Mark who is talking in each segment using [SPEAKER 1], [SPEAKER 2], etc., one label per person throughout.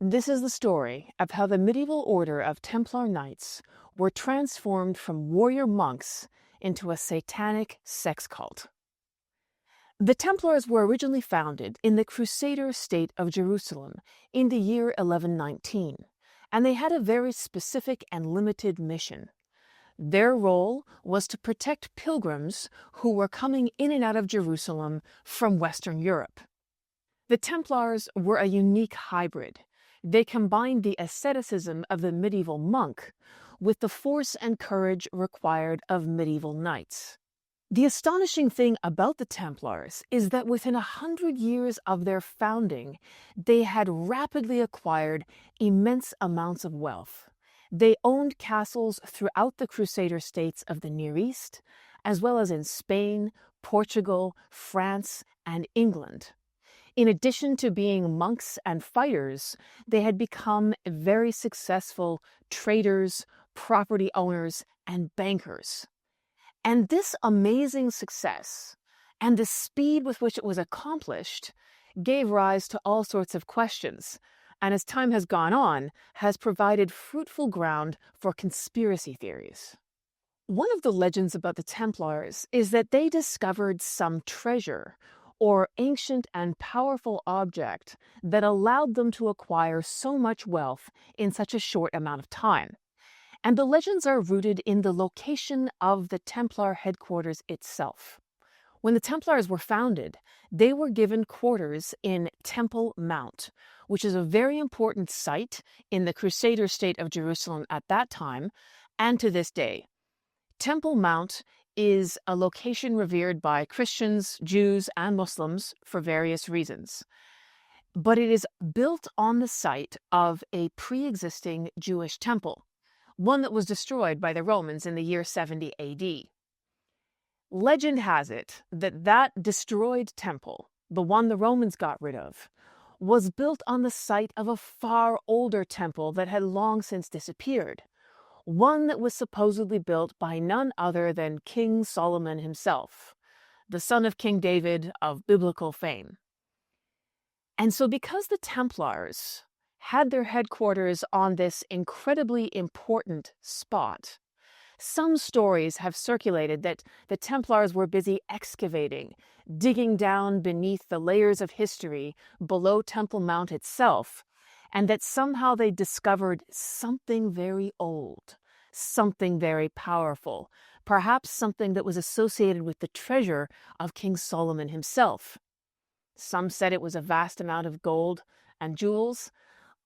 [SPEAKER 1] This is the story of how the medieval order of Templar knights were transformed from warrior monks into a satanic sex cult. The Templars were originally founded in the Crusader state of Jerusalem in the year 1119, and they had a very specific and limited mission. Their role was to protect pilgrims who were coming in and out of Jerusalem from Western Europe. The Templars were a unique hybrid. They combined the asceticism of the medieval monk with the force and courage required of medieval knights. The astonishing thing about the Templars is that within 100 years of their founding, they had rapidly acquired immense amounts of wealth. They owned castles throughout the Crusader states of the Near East, as well as in Spain, Portugal, France, and England. In addition to being monks and fighters, they had become very successful traders, property owners, and bankers. And this amazing success and the speed with which it was accomplished gave rise to all sorts of questions, and as time has gone on, has provided fruitful ground for conspiracy theories. One of the legends about the Templars is that they discovered some treasure or ancient and powerful object that allowed them to acquire so much wealth in such a short amount of time. And the legends are rooted in the location of the Templar headquarters itself. When the Templars were founded, they were given quarters in Temple Mount, which is a very important site in the Crusader state of Jerusalem at that time and to this day. Temple Mount is a location revered by Christians, Jews, and Muslims for various reasons. But it is built on the site of a pre-existing Jewish temple, one that was destroyed by the Romans in the year 70 AD. Legend has it that that destroyed temple, the one the Romans got rid of, was built on the site of a far older temple that had long since disappeared, one that was supposedly built by none other than King Solomon himself, the son of King David of biblical fame. And so because the Templars had their headquarters on this incredibly important spot, some stories have circulated that the Templars were busy excavating, digging down beneath the layers of history below Temple Mount itself, and that somehow they discovered something very old, something very powerful, perhaps something that was associated with the treasure of King Solomon himself. Some said it was a vast amount of gold and jewels.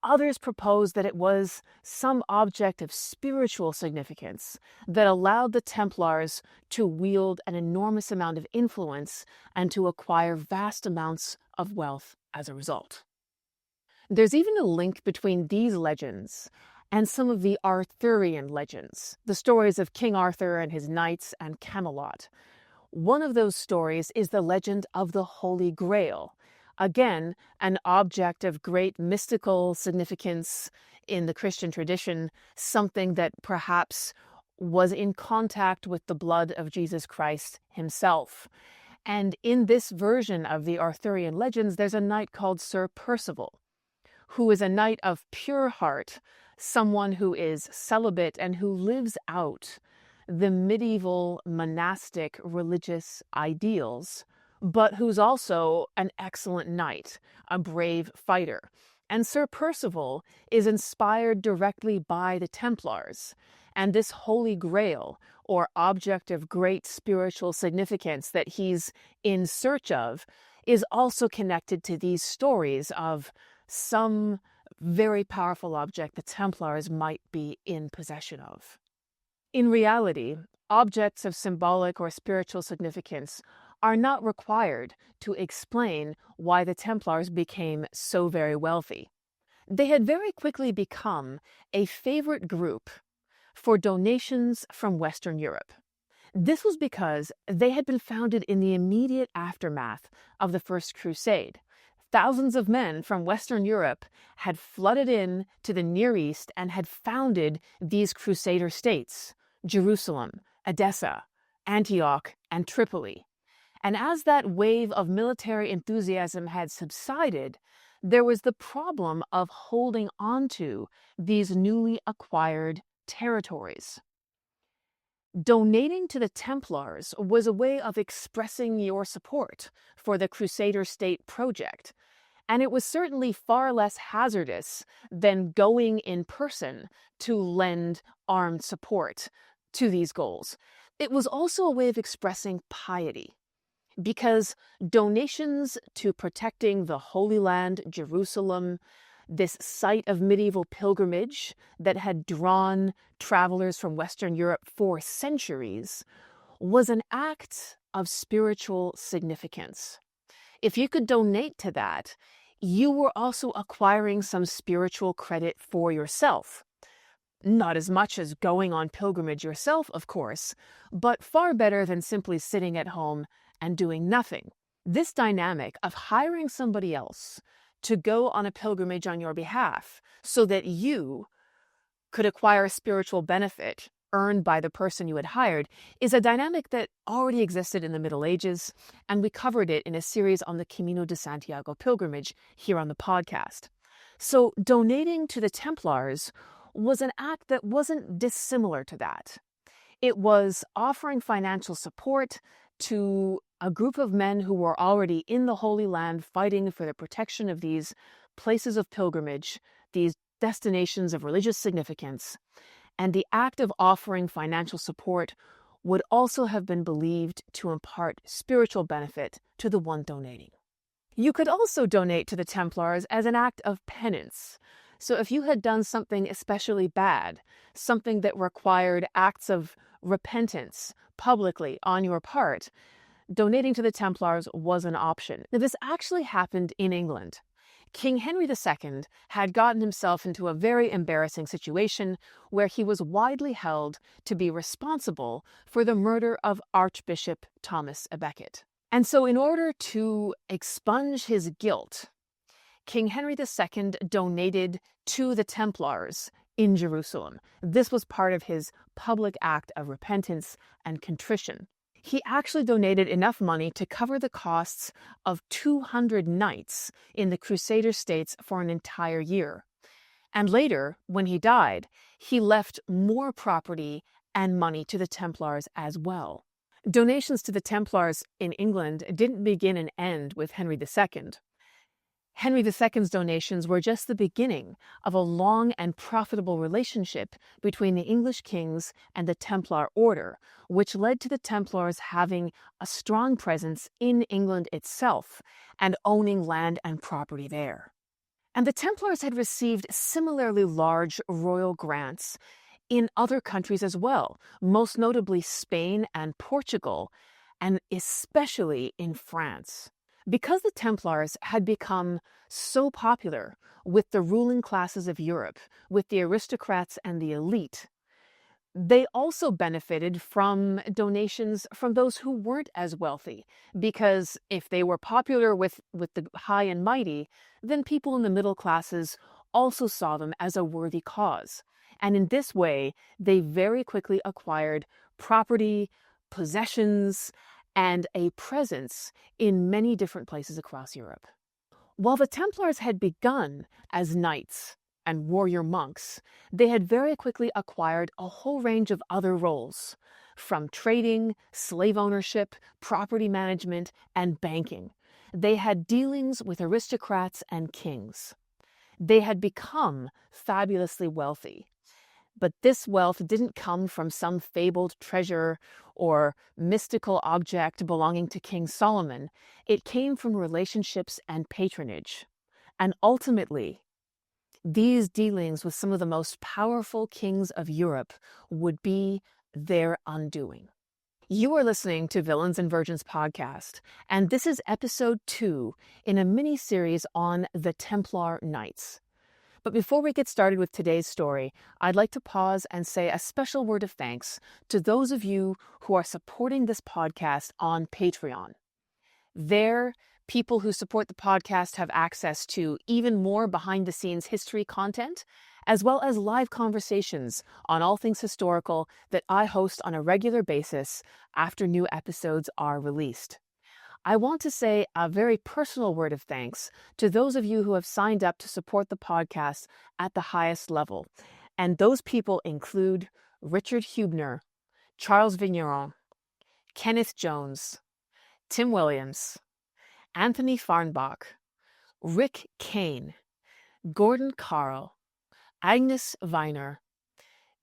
[SPEAKER 1] Others proposed that it was some object of spiritual significance that allowed the Templars to wield an enormous amount of influence and to acquire vast amounts of wealth as a result. There's even a link between these legends and some of the Arthurian legends, the stories of King Arthur and his knights and Camelot. One of those stories is the legend of the Holy Grail, again, an object of great mystical significance in the Christian tradition, something that perhaps was in contact with the blood of Jesus Christ himself. And in this version of the Arthurian legends, there's a knight called Sir Percival, who is a knight of pure heart, someone who is celibate and who lives out the medieval monastic religious ideals, but who's also an excellent knight, a brave fighter. And Sir Percival is inspired directly by the Templars, and this Holy Grail, or object of great spiritual significance that he's in search of, is also connected to these stories of some very powerful object the Templars might be in possession of. In reality, objects of symbolic or spiritual significance are not required to explain why the Templars became so very wealthy. They had very quickly become a favorite group for donations from Western Europe. This was because they had been founded in the immediate aftermath of the First Crusade. Thousands of men from Western Europe had flooded in to the Near East and had founded these Crusader states, Jerusalem, Edessa, Antioch, and Tripoli. And as that wave of military enthusiasm had subsided, there was the problem of holding onto these newly acquired territories. Donating to the Templars was a way of expressing your support for the Crusader state project, and it was certainly far less hazardous than going in person to lend armed support to these goals. It was also a way of expressing piety, because donations to protecting the Holy Land, Jerusalem, this site of medieval pilgrimage that had drawn travelers from Western Europe for centuries, was an act of spiritual significance. If you could donate to that, you were also acquiring some spiritual credit for yourself. Not as much as going on pilgrimage yourself, of course, but far better than simply sitting at home and doing nothing. This dynamic of hiring somebody else to go on a pilgrimage on your behalf so that you could acquire a spiritual benefit earned by the person you had hired is a dynamic that already existed in the Middle Ages, and we covered it in a series on the Camino de Santiago pilgrimage here on the podcast. So donating to the Templars was an act that wasn't dissimilar to that. It was offering financial support to a group of men who were already in the Holy Land fighting for the protection of these places of pilgrimage, these destinations of religious significance. And the act of offering financial support would also have been believed to impart spiritual benefit to the one donating. You could also donate to the Templars as an act of penance. So if you had done something especially bad, something that required acts of repentance publicly on your part, donating to the Templars was an option. Now, this actually happened in England. King Henry II had gotten himself into a very embarrassing situation where he was widely held to be responsible for the murder of Archbishop Thomas à Becket. And so in order to expunge his guilt, King Henry II donated to the Templars in Jerusalem. This was part of his public act of repentance and contrition. He actually donated enough money to cover the costs of 200 knights in the Crusader states for an entire year. And later, when he died, he left more property and money to the Templars as well. Donations to the Templars in England didn't begin and end with Henry II. Henry II's donations were just the beginning of a long and profitable relationship between the English kings and the Templar order, which led to the Templars having a strong presence in England itself and owning land and property there. And the Templars had received similarly large royal grants in other countries as well, most notably Spain and Portugal, and especially in France. Because the Templars had become so popular with the ruling classes of Europe, with the aristocrats and the elite, they also benefited from donations from those who weren't as wealthy, because if they were popular with the high and mighty, then people in the middle classes also saw them as a worthy cause. And in this way, they very quickly acquired property, possessions, and a presence in many different places across Europe. While the Templars had begun as knights and warrior monks, they had very quickly acquired a whole range of other roles, from trading, slave ownership, property management, and banking. They had dealings with aristocrats and kings. They had become fabulously wealthy. But this wealth didn't come from some fabled treasure or mystical object belonging to King Solomon. It came from relationships and patronage. And ultimately, these dealings with some of the most powerful kings of Europe would be their undoing. You are listening to Villains and Virgins podcast, and this is episode 2 in a mini-series on the Templar Knights. But before we get started with today's story, I'd like to pause and say a special word of thanks to those of you who are supporting this podcast on Patreon. There, people who support the podcast have access to even more behind-the-scenes history content, as well as live conversations on all things historical that I host on a regular basis after new episodes are released. I want to say a very personal word of thanks to those of you who have signed up to support the podcast at the highest level. And those people include Richard Hubner, Charles Vigneron, Kenneth Jones, Tim Williams, Anthony Farnbach, Rick Kane, Gordon Carl, Agnes Viner,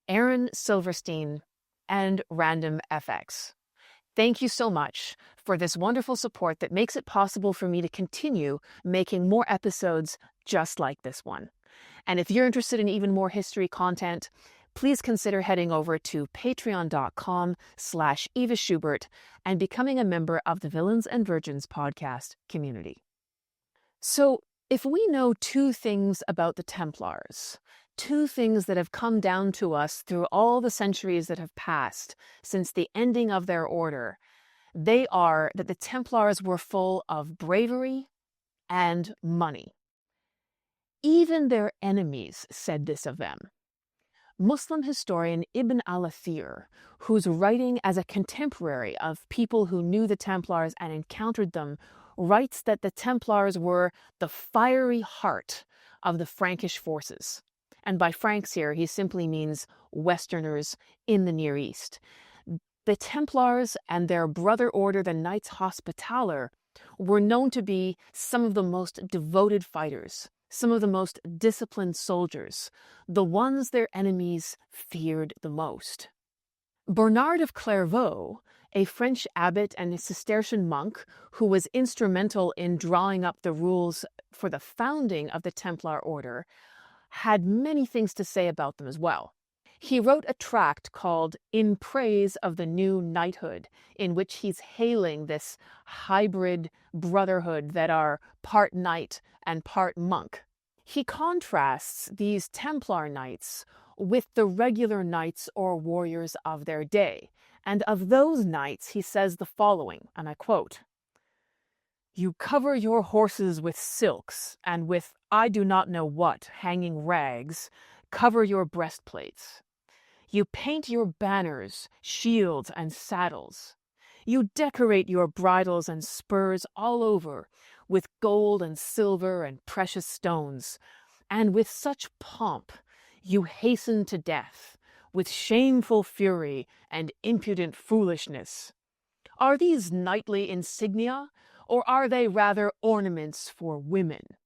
[SPEAKER 1] Aaron Silverstein, and Random FX. Thank you so much for this wonderful support that makes it possible for me to continue making more episodes just like this one. And if you're interested in even more history content, please consider heading over to patreon.com/Eva Schubert and becoming a member of the Villains and Virgins podcast community. So, if we know two things about the Templars, two things that have come down to us through all the centuries that have passed since the ending of their order, they are that the Templars were full of bravery and money. Even their enemies said this of them. Muslim historian Ibn al-Athir, who's writing as a contemporary of people who knew the Templars and encountered them, writes that the Templars were the fiery heart of the Frankish forces. And by Franks here, he simply means Westerners in the Near East. The Templars and their brother order, the Knights Hospitaller, were known to be some of the most devoted fighters, some of the most disciplined soldiers, the ones their enemies feared the most. Bernard of Clairvaux, a French abbot and a Cistercian monk who was instrumental in drawing up the rules for the founding of the Templar order, had many things to say about them as well. He wrote a tract called In Praise of the New Knighthood, in which he's hailing this hybrid brotherhood that are part knight and part monk. He contrasts these Templar knights with the regular knights or warriors of their day. And of those knights, he says the following, and I quote, "You cover your horses with silks, and with I do not know what hanging rags, cover your breastplates. You paint your banners, shields, and saddles. You decorate your bridles and spurs all over with gold and silver and precious stones, and with such pomp you hasten to death, with shameful fury and impudent foolishness. Are these knightly insignia, or are they rather ornaments for women?"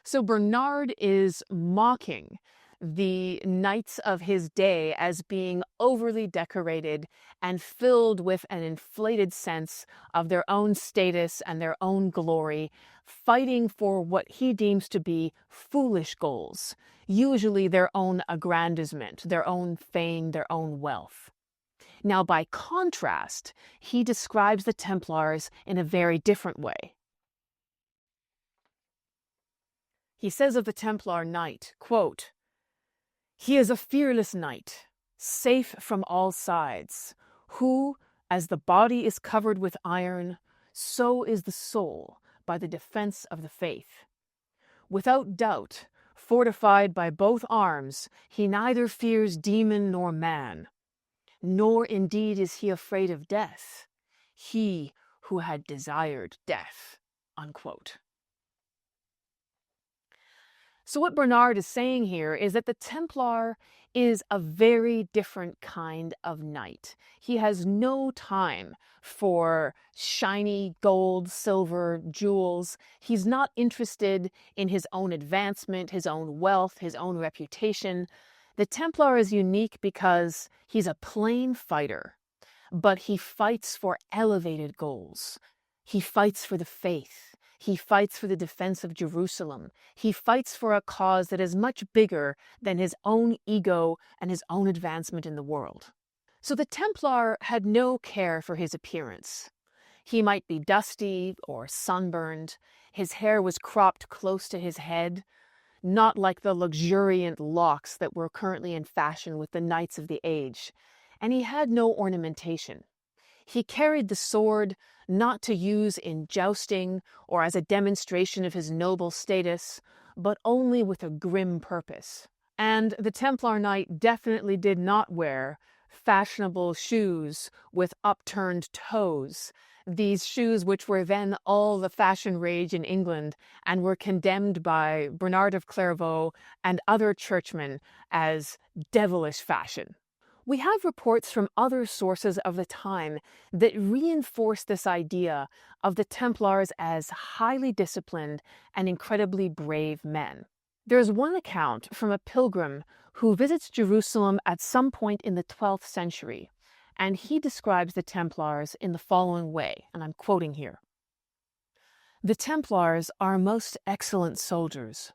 [SPEAKER 1] So Bernard is mocking the knights of his day as being overly decorated and filled with an inflated sense of their own status and their own glory, fighting for what he deems to be foolish goals, usually their own aggrandizement, their own fame, their own wealth. Now, by contrast, he describes the Templars in a very different way. He says of the Templar knight, quote, "He is a fearless knight, safe from all sides, who, as the body is covered with iron, so is the soul by the defense of the faith. Without doubt, fortified by both arms, he neither fears demon nor man, nor indeed is he afraid of death, he who had desired death." Unquote. So what Bernard is saying here is that the Templar is a very different kind of knight. He has no time for shiny gold, silver, jewels. He's not interested in his own advancement, his own wealth, his own reputation. The Templar is unique because he's a plain fighter, but he fights for elevated goals. He fights for the faith. He fights for the defense of Jerusalem. He fights for a cause that is much bigger than his own ego and his own advancement in the world. So the Templar had no care for his appearance. He might be dusty or sunburned. His hair was cropped close to his head, not like the luxuriant locks that were currently in fashion with the knights of the age. And he had no ornamentation. He carried the sword not to use in jousting or as a demonstration of his noble status, but only with a grim purpose. And the Templar knight definitely did not wear fashionable shoes with upturned toes. These shoes, which were then all the fashion rage in England and were condemned by Bernard of Clairvaux and other churchmen as devilish fashion. We have reports from other sources of the time that reinforce this idea of the Templars as highly disciplined and incredibly brave men. There's one account from a pilgrim who visits Jerusalem at some point in the 12th century, and he describes the Templars in the following way, and I'm quoting here. "The Templars are most excellent soldiers.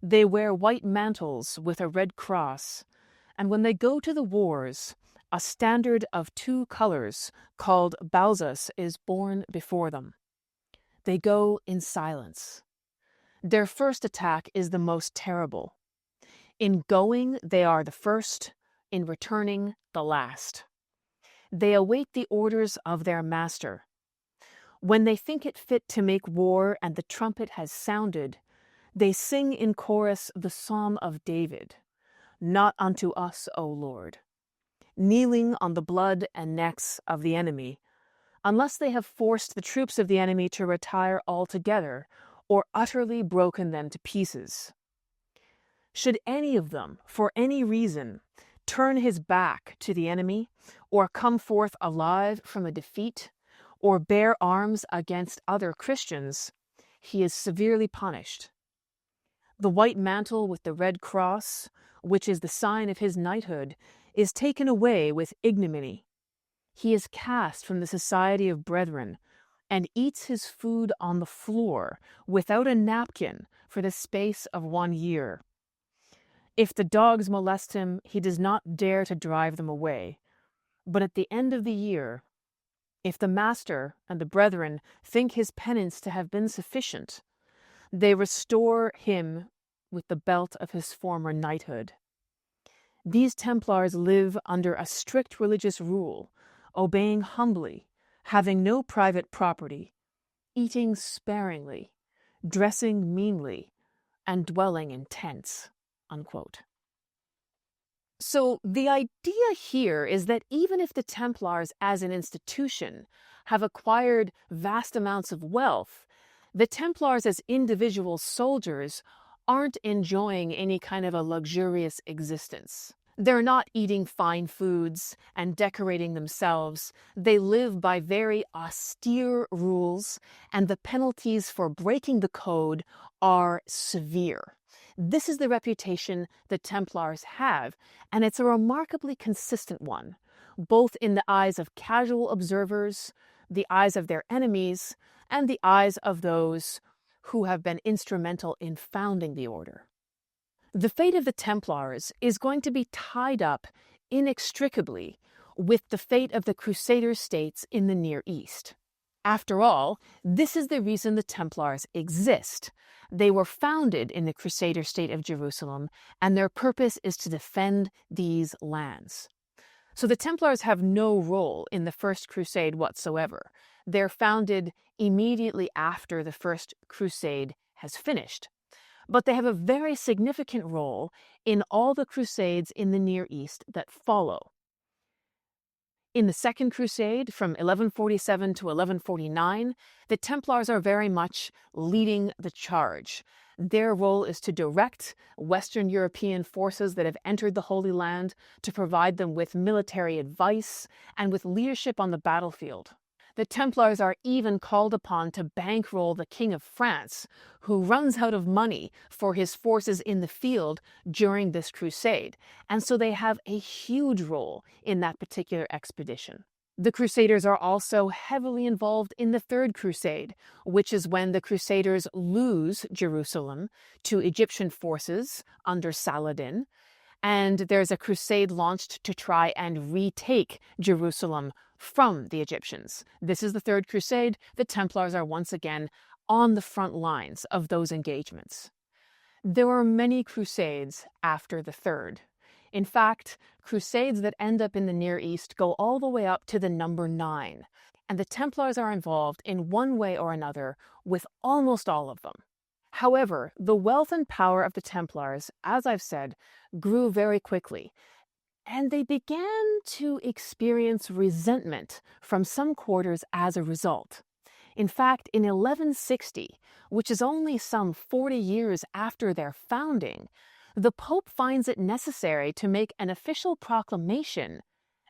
[SPEAKER 1] They wear white mantles with a red cross, and when they go to the wars, a standard of 2 colors called balzas is borne before them. They go in silence. Their first attack is the most terrible. In going, they are the first, in returning, the last. They await the orders of their master. When they think it fit to make war and the trumpet has sounded, they sing in chorus the Psalm of David, 'Not unto us, O Lord,' kneeling on the blood and necks of the enemy, unless they have forced the troops of the enemy to retire altogether, or utterly broken them to pieces. Should any of them, for any reason, turn his back to the enemy, or come forth alive from a defeat, or bear arms against other Christians, he is severely punished. The white mantle with the red cross, which is the sign of his knighthood, is taken away with ignominy. He is cast from the society of brethren, and eats his food on the floor without a napkin for the space of 1 year. If the dogs molest him, he does not dare to drive them away. But at the end of the year, if the master and the brethren think his penance to have been sufficient, they restore him with the belt of his former knighthood. These Templars live under a strict religious rule, obeying humbly, having no private property, eating sparingly, dressing meanly, and dwelling in tents." Unquote. So the idea here is that even if the Templars as an institution have acquired vast amounts of wealth, the Templars as individual soldiers aren't enjoying any kind of a luxurious existence. They're not eating fine foods and decorating themselves. They live by very austere rules, and the penalties for breaking the code are severe. This is the reputation the Templars have, and it's a remarkably consistent one, both in the eyes of casual observers, the eyes of their enemies, and the eyes of those who have been instrumental in founding the order. The fate of the Templars is going to be tied up inextricably with the fate of the Crusader states in the Near East. After all, this is the reason the Templars exist. They were founded in the Crusader state of Jerusalem, and their purpose is to defend these lands. So the Templars have no role in the First Crusade whatsoever. They're founded immediately after the First Crusade has finished. But they have a very significant role in all the Crusades in the Near East that follow. In the Second Crusade, from 1147 to 1149, the Templars are very much leading the charge. Their role is to direct Western European forces that have entered the Holy Land, to provide them with military advice and with leadership on the battlefield. The Templars are even called upon to bankroll the King of France, who runs out of money for his forces in the field during this crusade, and so they have a huge role in that particular expedition. The Crusaders are also heavily involved in the Third Crusade, which is when the Crusaders lose Jerusalem to Egyptian forces under Saladin, and there's a crusade launched to try and retake Jerusalem from the Egyptians. This is the Third Crusade. The Templars are once again on the front lines of those engagements. There were many crusades after the Third. In fact, crusades that end up in the Near East go all the way up to the number 9, and the Templars are involved in one way or another with almost all of them. However, the wealth and power of the Templars, as I've said, grew very quickly. and they began to experience resentment from some quarters as a result. In fact, in 1160, which is only some 40 years after their founding, the Pope finds it necessary to make an official proclamation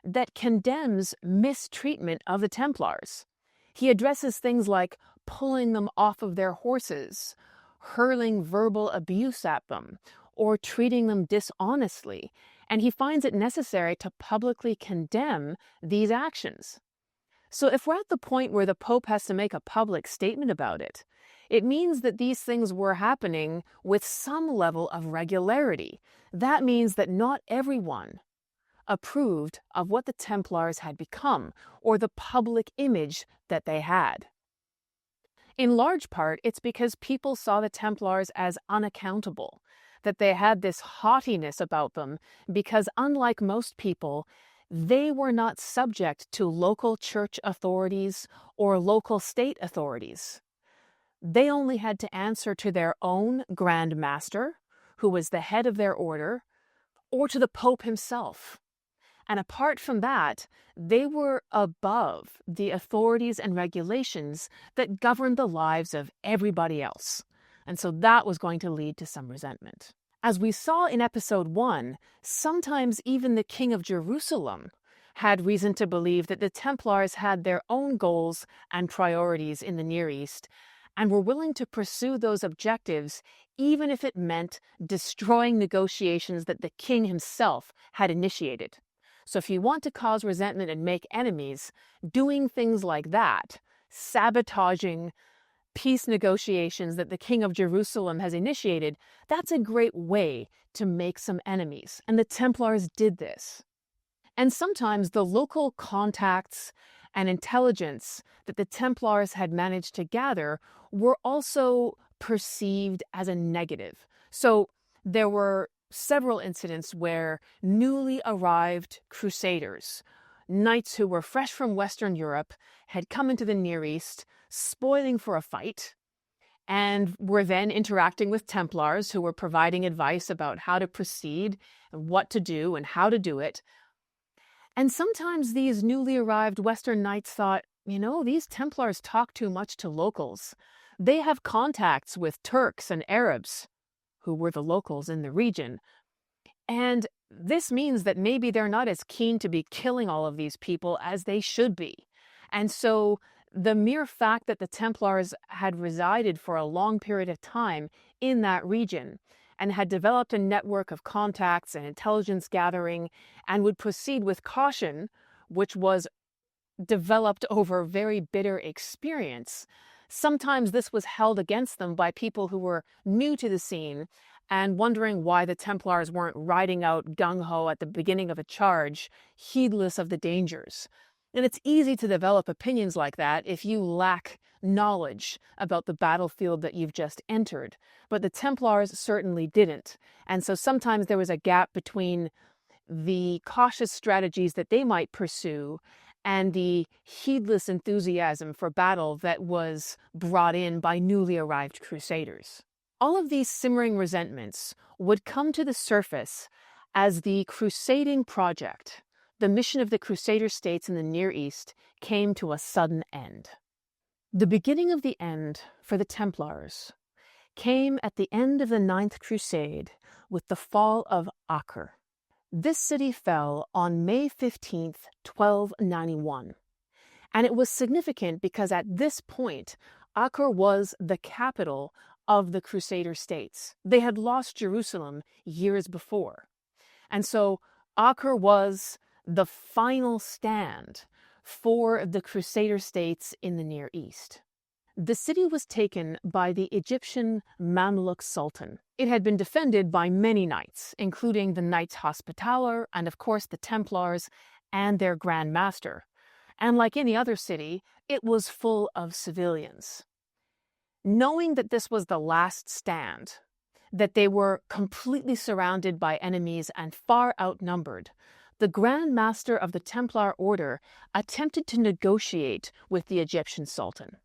[SPEAKER 1] that condemns mistreatment of the Templars. He addresses things like pulling them off of their horses, hurling verbal abuse at them, or treating them dishonestly, and he finds it necessary to publicly condemn these actions. So if we're at the point where the Pope has to make a public statement about it, it means that these things were happening with some level of regularity. That means that not everyone approved of what the Templars had become or the public image that they had. In large part, it's because people saw the Templars as unaccountable, that they had this haughtiness about them because, unlike most people, they were not subject to local church authorities or local state authorities. They only had to answer to their own Grandmaster, who was the head of their order, or to the Pope himself. And apart from that, they were above the authorities and regulations that governed the lives of everybody else. And so that was going to lead to some resentment. As we saw in episode 1, sometimes even the King of Jerusalem had reason to believe that the Templars had their own goals and priorities in the Near East and were willing to pursue those objectives even if it meant destroying negotiations that the king himself had initiated. So if you want to cause resentment and make enemies, doing things like that, sabotaging peace negotiations that the King of Jerusalem has initiated, that's a great way to make some enemies. And the Templars did this. And sometimes the local contacts and intelligence that the Templars had managed to gather were also perceived as a negative. So there were several incidents where newly arrived crusaders, knights who were fresh from Western Europe, had come into the Near East, spoiling for a fight, and were then interacting with Templars who were providing advice about how to proceed, and what to do, and how to do it. And sometimes these newly arrived Western knights thought, these Templars talk too much to locals. They have contacts with Turks and Arabs, who were the locals in the region. And this means that maybe they're not as keen to be killing all of these people as they should be. And so the mere fact that the Templars had resided for a long period of time in that region and had developed a network of contacts and intelligence gathering and would proceed with caution, which was developed over very bitter experience, sometimes this was held against them by people who were new to the scene and wondering why the Templars weren't riding out gung-ho at the beginning of a charge, heedless of the dangers. And it's easy to develop opinions like that if you lack knowledge about the battlefield that you've just entered. But the Templars certainly didn't. And so sometimes there was a gap between the cautious strategies that they might pursue and the heedless enthusiasm for battle that was brought in by newly arrived crusaders. All of these simmering resentments would come to the surface as the crusading project, the mission of the Crusader states in the Near East, came to a sudden end. The beginning of the end for the Templars came at the end of the Ninth Crusade with the fall of Acre. This city fell on May 15th, 1291. And it was significant because at this point, Acre was the capital of the Crusader states. They had lost Jerusalem years before. And so Acre was the final stand for the Crusader states in the Near East. The city was taken by the Egyptian Mamluk Sultan. It had been defended by many knights, including the Knights Hospitaller and, of course, the Templars and their Grandmaster. And like any other city, it was full of civilians. Knowing that this was the last stand, that they were completely surrounded by enemies and far outnumbered, the Grandmaster of the Templar Order attempted to negotiate with the Egyptian Sultan.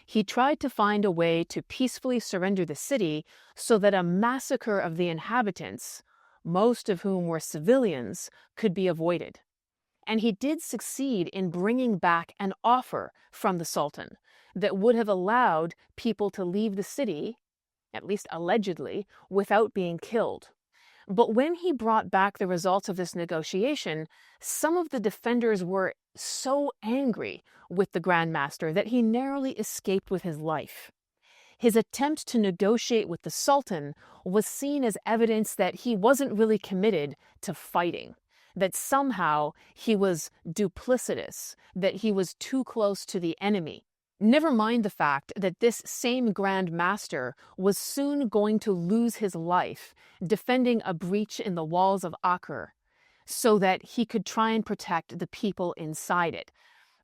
[SPEAKER 1] He tried to find a way to peacefully surrender the city so that a massacre of the inhabitants most of whom were civilians, could be avoided. And he did succeed in bringing back an offer from the Sultan that would have allowed people to leave the city, at least allegedly, without being killed. But when he brought back the results of this negotiation, some of the defenders were so angry with the Grandmaster that he narrowly escaped with his life. His attempt to negotiate with the Sultan was seen as evidence that he wasn't really committed to fighting, that somehow he was duplicitous, that he was too close to the enemy. Never mind the fact that this same Grand Master was soon going to lose his life defending a breach in the walls of Acre so that he could try and protect the people inside it.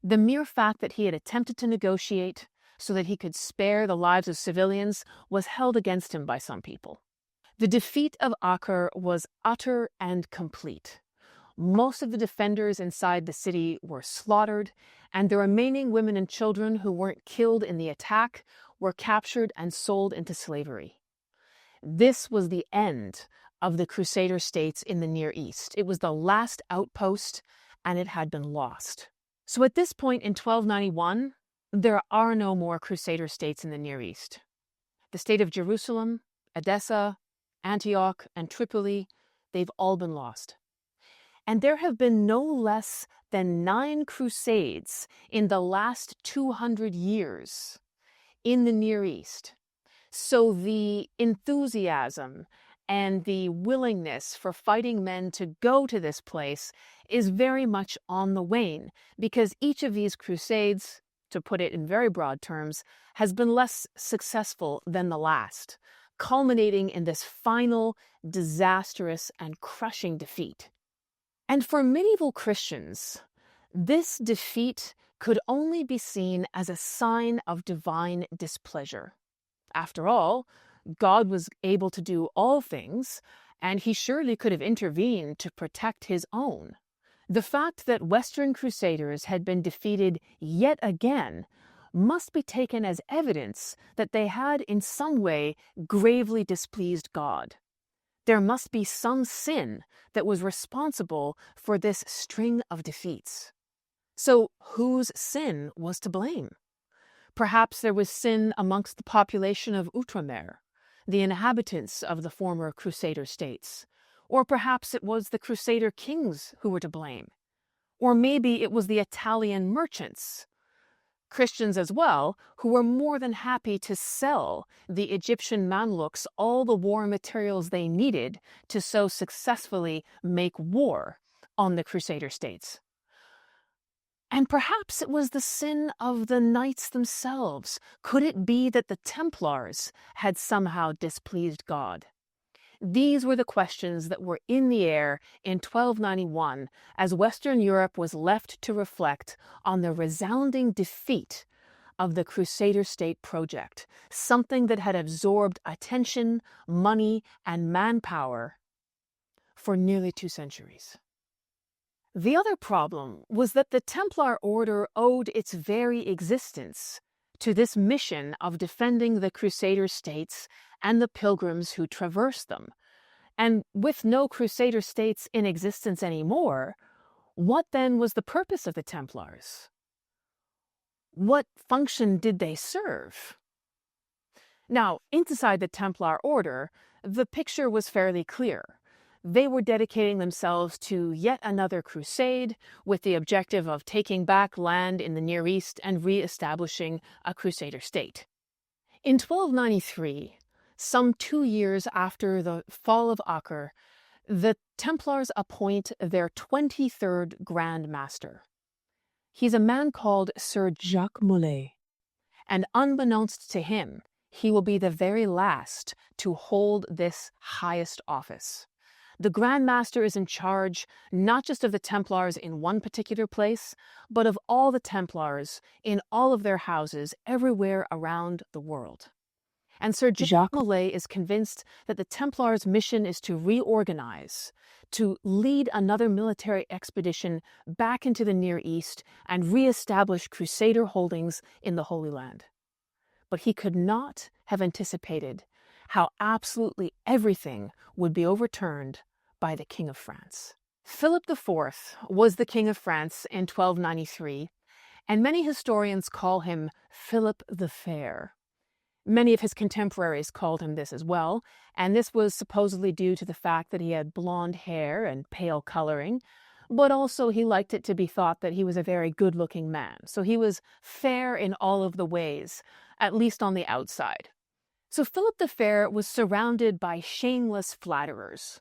[SPEAKER 1] The mere fact that he had attempted to negotiate so that he could spare the lives of civilians was held against him by some people. The defeat of Acre was utter and complete. Most of the defenders inside the city were slaughtered, and the remaining women and children who weren't killed in the attack were captured and sold into slavery. This was the end of the Crusader states in the Near East. It was the last outpost, and it had been lost. So at this point in 1291, there are no more Crusader states in the Near East. The state of Jerusalem, Edessa, Antioch, and Tripoli, they've all been lost. And there have been no less than 9 crusades in the last 200 years in the Near East. So the enthusiasm and the willingness for fighting men to go to this place is very much on the wane, because each of these crusades, to put it in very broad terms, has been less successful than the last, culminating in this final, disastrous, and crushing defeat. And for medieval Christians, this defeat could only be seen as a sign of divine displeasure. After all, God was able to do all things, and he surely could have intervened to protect his own. The fact that Western Crusaders had been defeated yet again must be taken as evidence that they had in some way gravely displeased God. There must be some sin that was responsible for this string of defeats. So whose sin was to blame? Perhaps there was sin amongst the population of Outremer, the inhabitants of the former Crusader states. Or perhaps it was the Crusader kings who were to blame. Or maybe it was the Italian merchants, Christians as well, who were more than happy to sell the Egyptian Mamluks all the war materials they needed to so successfully make war on the Crusader states. And perhaps it was the sin of the knights themselves. Could it be that the Templars had somehow displeased God? These were the questions that were in the air in 1291 as Western Europe was left to reflect on the resounding defeat of the Crusader state project, something that had absorbed attention, money, and manpower for nearly 2 centuries. The other problem was that the Templar order owed its very existence to this mission of defending the Crusader states and the pilgrims who traversed them. And with no Crusader states in existence anymore, what then was the purpose of the Templars? What function did they serve? Now, inside the Templar order, the picture was fairly clear. They were dedicating themselves to yet another crusade with the objective of taking back land in the Near East and re-establishing a Crusader state. In 1293, some 2 years after the fall of Acre, the Templars appoint their 23rd Grandmaster. He's a man called Sir Jacques Molay, and unbeknownst to him, he will be the very last to hold this highest office. The Grandmaster is in charge not just of the Templars in one particular place, but of all the Templars in all of their houses everywhere around the world. And Sir Jacques Molay is convinced that the Templars' mission is to reorganize, to lead another military expedition back into the Near East and re-establish Crusader holdings in the Holy Land. But he could not have anticipated how absolutely everything would be overturned by the King of France. Philip IV was the King of France in 1293, and many historians call him Philip the Fair. Many of his contemporaries called him this as well, and this was supposedly due to the fact that he had blonde hair and pale coloring, but also he liked it to be thought that he was a very good-looking man. So he was fair in all of the ways, at least on the outside. So Philip the Fair was surrounded by shameless flatterers.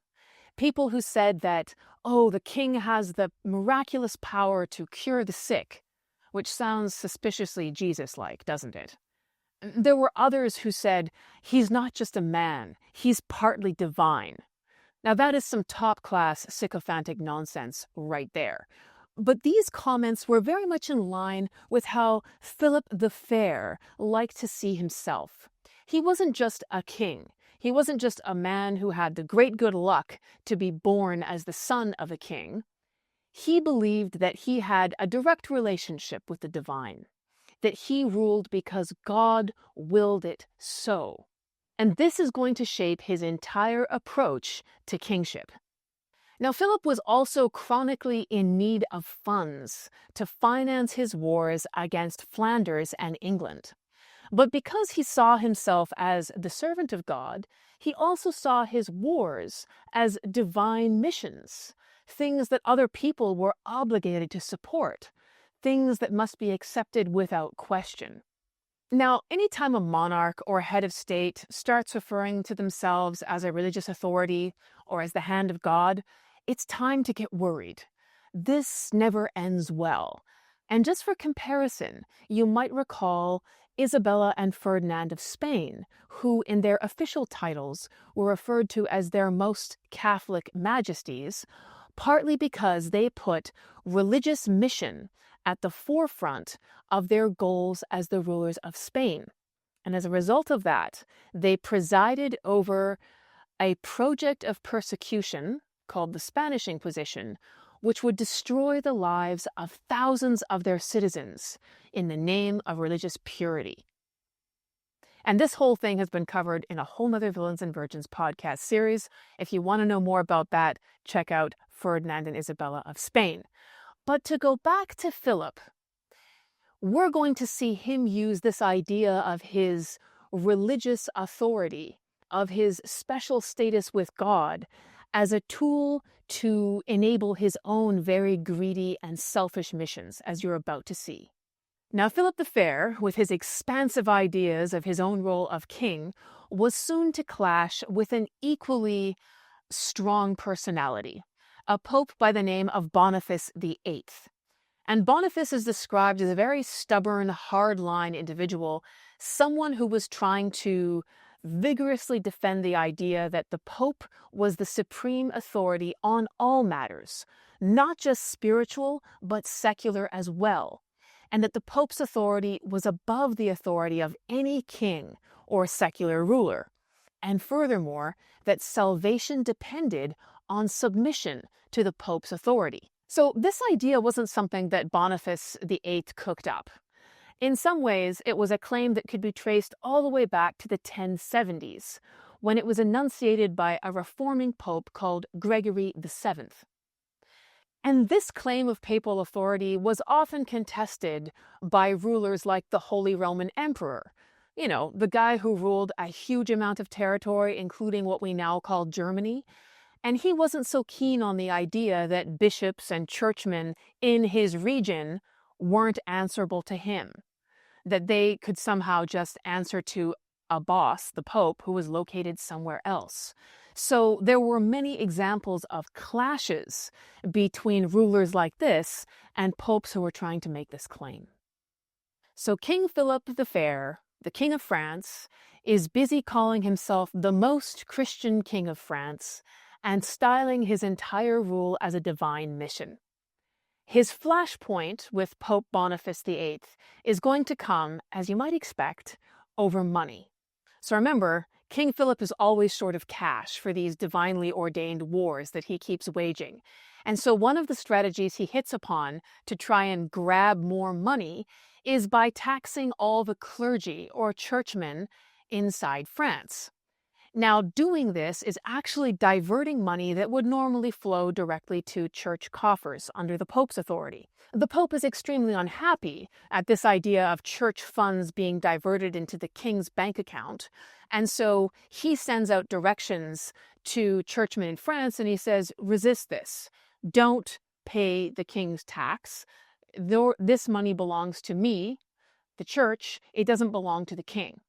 [SPEAKER 1] People who said that, oh, the king has the miraculous power to cure the sick, which sounds suspiciously Jesus-like, doesn't it? There were others who said, he's not just a man, he's partly divine. Now that is some top-class sycophantic nonsense right there. But these comments were very much in line with how Philip the Fair liked to see himself. He wasn't just a king. He wasn't just a man who had the great good luck to be born as the son of a king. He believed that he had a direct relationship with the divine, that he ruled because God willed it so. And this is going to shape his entire approach to kingship. Now, Philip was also chronically in need of funds to finance his wars against Flanders and England. But because he saw himself as the servant of God, he also saw his wars as divine missions, things that other people were obligated to support, things that must be accepted without question. Now, anytime a monarch or head of state starts referring to themselves as a religious authority or as the hand of God, it's time to get worried. This never ends well. And just for comparison, you might recall Isabella and Ferdinand of Spain, who in their official titles were referred to as their most Catholic majesties, partly because they put religious mission at the forefront of their goals as the rulers of Spain. And as a result of that, they presided over a project of persecution called the Spanish Inquisition, which would destroy the lives of thousands of their citizens in the name of religious purity. And this whole thing has been covered in a whole nother Villains and Virgins podcast series. If you want to know more about that, check out Ferdinand and Isabella of Spain. But to go back to Philip, we're going to see him use this idea of his religious authority, of his special status with God, as a tool to enable his own very greedy and selfish missions, as you're about to see. Now, Philip the Fair, with his expansive ideas of his own role of king, was soon to clash with an equally strong personality, a pope by the name of Boniface VIII. And Boniface is described as a very stubborn, hardline individual, someone who was trying to vigorously defend the idea that the Pope was the supreme authority on all matters, not just spiritual, but secular as well, and that the Pope's authority was above the authority of any king or secular ruler, and furthermore, that salvation depended on submission to the Pope's authority. So this idea wasn't something that Boniface VIII cooked up. In some ways, it was a claim that could be traced all the way back to the 1070s, when it was enunciated by a reforming pope called Gregory VII. And this claim of papal authority was often contested by rulers like the Holy Roman Emperor, the guy who ruled a huge amount of territory, including what we now call Germany. And he wasn't so keen on the idea that bishops and churchmen in his region weren't answerable to him, that they could somehow just answer to a boss, the Pope, who was located somewhere else. So there were many examples of clashes between rulers like this and popes who were trying to make this claim. So King Philip the Fair, the King of France, is busy calling himself the most Christian king of France and styling his entire rule as a divine mission. His flashpoint with Pope Boniface VIII is going to come, as you might expect, over money. So remember, King Philip is always short of cash for these divinely ordained wars that he keeps waging. And so one of the strategies he hits upon to try and grab more money is by taxing all the clergy or churchmen inside France. Now, doing this is actually diverting money that would normally flow directly to church coffers under the Pope's authority. The Pope is extremely unhappy at this idea of church funds being diverted into the king's bank account, and so he sends out directions to churchmen in France and he says, resist this. Don't pay the king's tax. Though this money belongs to me, the church, it doesn't belong to the king.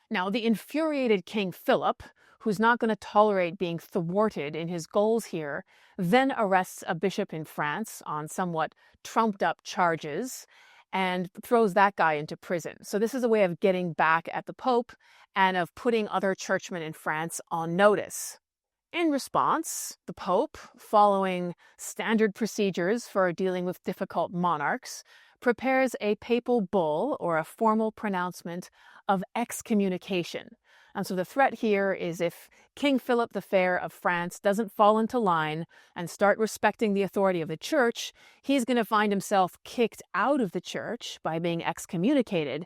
[SPEAKER 1] Now, the infuriated King Philip, who's not going to tolerate being thwarted in his goals here, then arrests a bishop in France on somewhat trumped-up charges and throws that guy into prison. So this is a way of getting back at the Pope and of putting other churchmen in France on notice. In response, the Pope, following standard procedures for dealing with difficult monarchs, prepares a papal bull, or a formal pronouncement, of excommunication. And so the threat here is if King Philip the Fair of France doesn't fall into line and start respecting the authority of the church, he's going to find himself kicked out of the church by being excommunicated.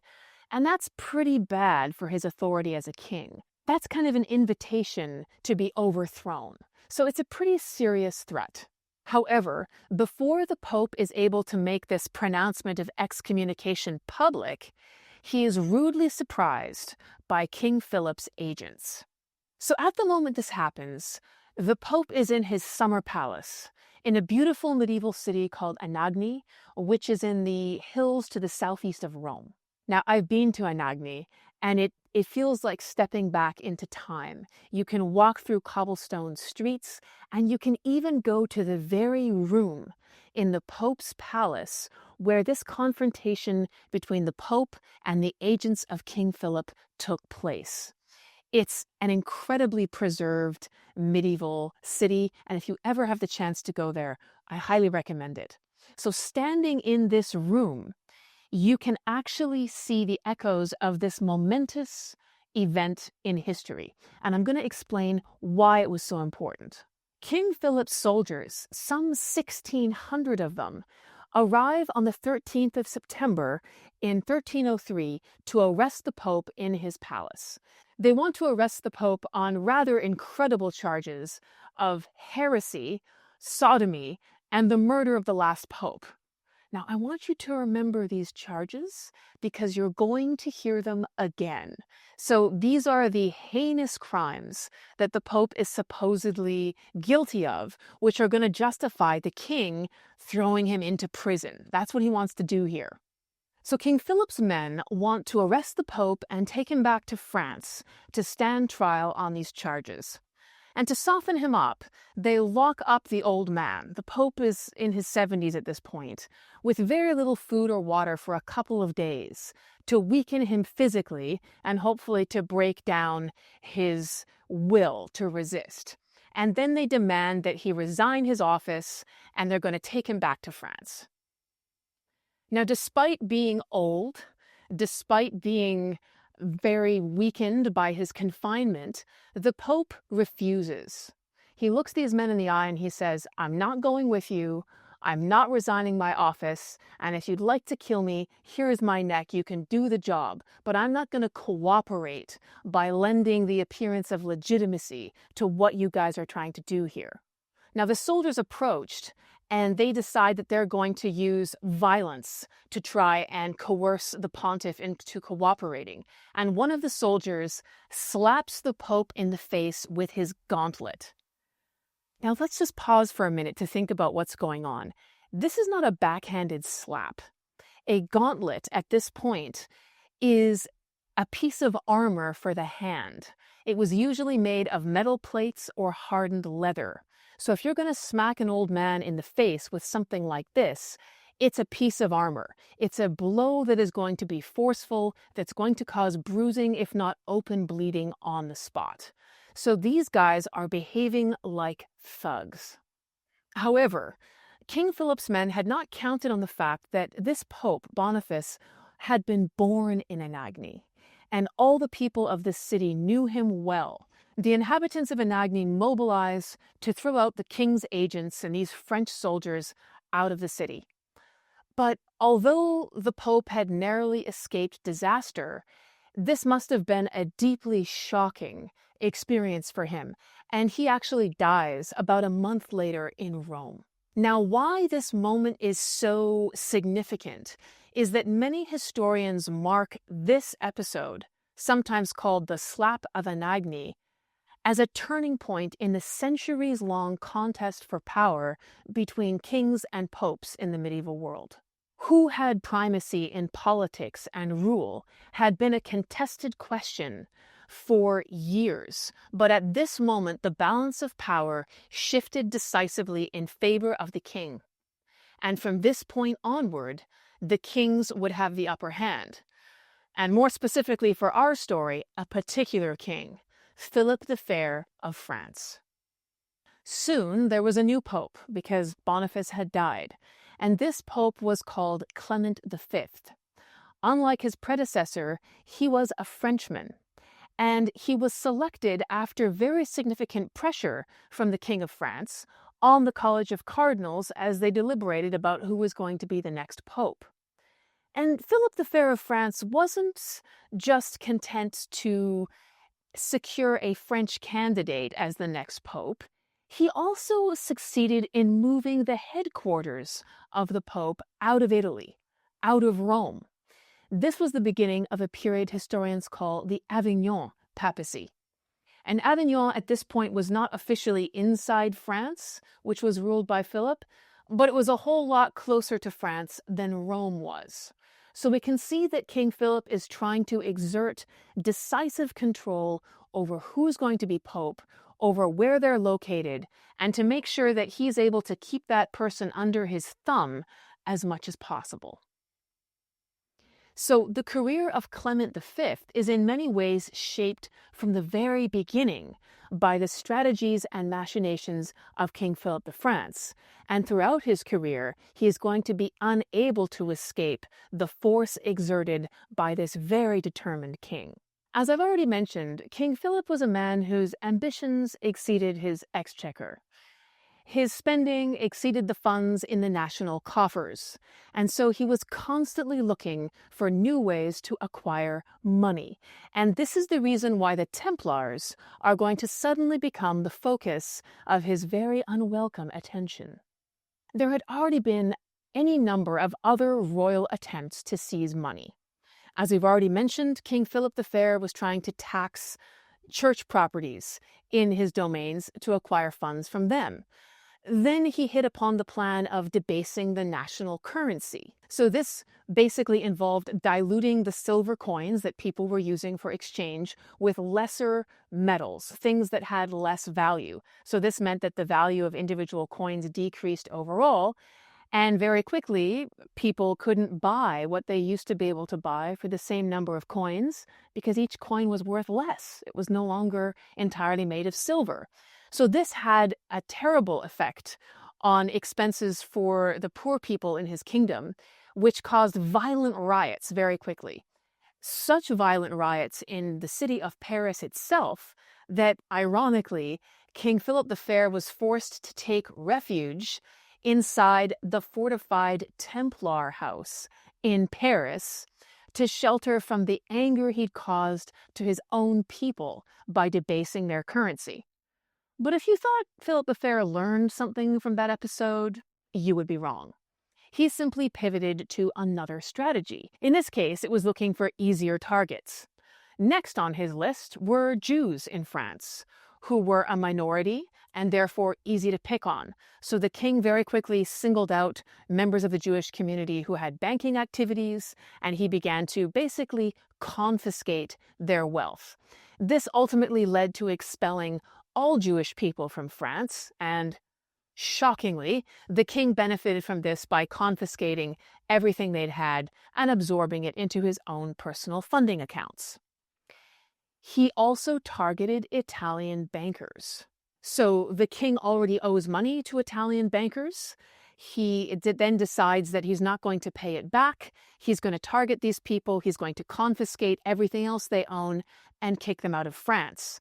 [SPEAKER 1] And that's pretty bad for his authority as a king. That's kind of an invitation to be overthrown. So it's a pretty serious threat. However, before the Pope is able to make this pronouncement of excommunication public, he is rudely surprised by King Philip's agents. So at the moment this happens, the Pope is in his summer palace in a beautiful medieval city called Anagni, which is in the hills to the southeast of Rome. Now, I've been to Anagni, and it feels like stepping back into time. You can walk through cobblestone streets, and you can even go to the very room in the Pope's palace where this confrontation between the Pope and the agents of King Philip took place. It's an incredibly preserved medieval city, and if you ever have the chance to go there, I highly recommend it. So standing in this room, you can actually see the echoes of this momentous event in history. And I'm going to explain why it was so important. King Philip's soldiers, some 1,600 of them, arrive on the 13th of September in 1303 to arrest the Pope in his palace. They want to arrest the Pope on rather incredible charges of heresy, sodomy, and the murder of the last Pope. Now, I want you to remember these charges because you're going to hear them again. So these are the heinous crimes that the Pope is supposedly guilty of, which are going to justify the king throwing him into prison. That's what he wants to do here. So King Philip's men want to arrest the Pope and take him back to France to stand trial on these charges. And to soften him up, they lock up the old man. The Pope is in his 70s at this point, with very little food or water for a couple of days, to weaken him physically and hopefully to break down his will to resist. And then they demand that he resign his office, and they're going to take him back to France. Now, despite being old, despite being very weakened by his confinement, the Pope refuses. He looks these men in the eye and he says, I'm not going with you. I'm not resigning my office. And if you'd like to kill me, here's my neck. You can do the job. But I'm not going to cooperate by lending the appearance of legitimacy to what you guys are trying to do here. Now, the soldiers approached and they decide that they're going to use violence to try and coerce the pontiff into cooperating. And one of the soldiers slaps the Pope in the face with his gauntlet. Now let's just pause for a minute to think about what's going on. This is not a backhanded slap. A gauntlet at this point is a piece of armor for the hand. It was usually made of metal plates or hardened leather. So if you're going to smack an old man in the face with something like this, it's a piece of armor. It's a blow that is going to be forceful, that's going to cause bruising, if not open bleeding on the spot. So these guys are behaving like thugs. However, King Philip's men had not counted on the fact that this Pope, Boniface, had been born in Anagni, and all the people of this city knew him well. The inhabitants of Anagni mobilized to throw out the king's agents and these French soldiers out of the city. But although the Pope had narrowly escaped disaster, This must have been a deeply shocking experience for him, and he actually dies about a month later in Rome. Now, why this moment is so significant is that many historians mark this episode, sometimes called the Slap of Anagni, as a turning point in the centuries-long contest for power between kings and popes in the medieval world. Who had primacy in politics and rule had been a contested question for years, but at this moment the balance of power shifted decisively in favor of the king. And from this point onward, the kings would have the upper hand. And more specifically for our story, a particular king, Philip the Fair of France. Soon there was a new pope because Boniface had died, and this pope was called Clement V. Unlike his predecessor, he was a Frenchman, and he was selected after very significant pressure from the King of France on the College of Cardinals as they deliberated about who was going to be the next pope. And Philip the Fair of France wasn't just content to secure a French candidate as the next pope. He also succeeded in moving the headquarters of the pope out of Italy, out of Rome. This was the beginning of a period historians call the Avignon papacy. And Avignon at this point was not officially inside France, which was ruled by Philip, but it was a whole lot closer to France than Rome was. So we can see that King Philip is trying to exert decisive control over who's going to be pope, over where they're located, and to make sure that he's able to keep that person under his thumb as much as possible. So the career of Clement V is in many ways shaped from the very beginning by the strategies and machinations of King Philip of France. And throughout his career, he is going to be unable to escape the force exerted by this very determined king. As I've already mentioned, King Philip was a man whose ambitions exceeded his exchequer. His spending exceeded the funds in the national coffers, and so he was constantly looking for new ways to acquire money. And this is the reason why the Templars are going to suddenly become the focus of his very unwelcome attention. There had already been any number of other royal attempts to seize money. As we've already mentioned, King Philip the Fair was trying to tax church properties in his domains to acquire funds from them. Then he hit upon the plan of debasing the national currency. So this basically involved diluting the silver coins that people were using for exchange with lesser metals, things that had less value. So this meant that the value of individual coins decreased overall, and very quickly people couldn't buy what they used to be able to buy for the same number of coins because each coin was worth less. It was no longer entirely made of silver. So this had a terrible effect on expenses for the poor people in his kingdom, which caused violent riots very quickly. Such violent riots in the city of Paris itself that, ironically, King Philip the Fair was forced to take refuge inside the fortified Templar house in Paris to shelter from the anger he'd caused to his own people by debasing their currency. But if you thought Philip the Fair learned something from that episode, you would be wrong. He simply pivoted to another strategy. In this case, it was looking for easier targets. Next on his list were Jews in France, who were a minority and therefore easy to pick on. So the king very quickly singled out members of the Jewish community who had banking activities, and he began to basically confiscate their wealth. This ultimately led to expelling all Jewish people from France, and shockingly, the king benefited from this by confiscating everything they'd had and absorbing it into his own personal funding accounts. He also targeted Italian bankers. So the king already owes money to Italian bankers. He then decides that he's not going to pay it back. He's going to target these people. He's going to confiscate everything else they own and kick them out of France.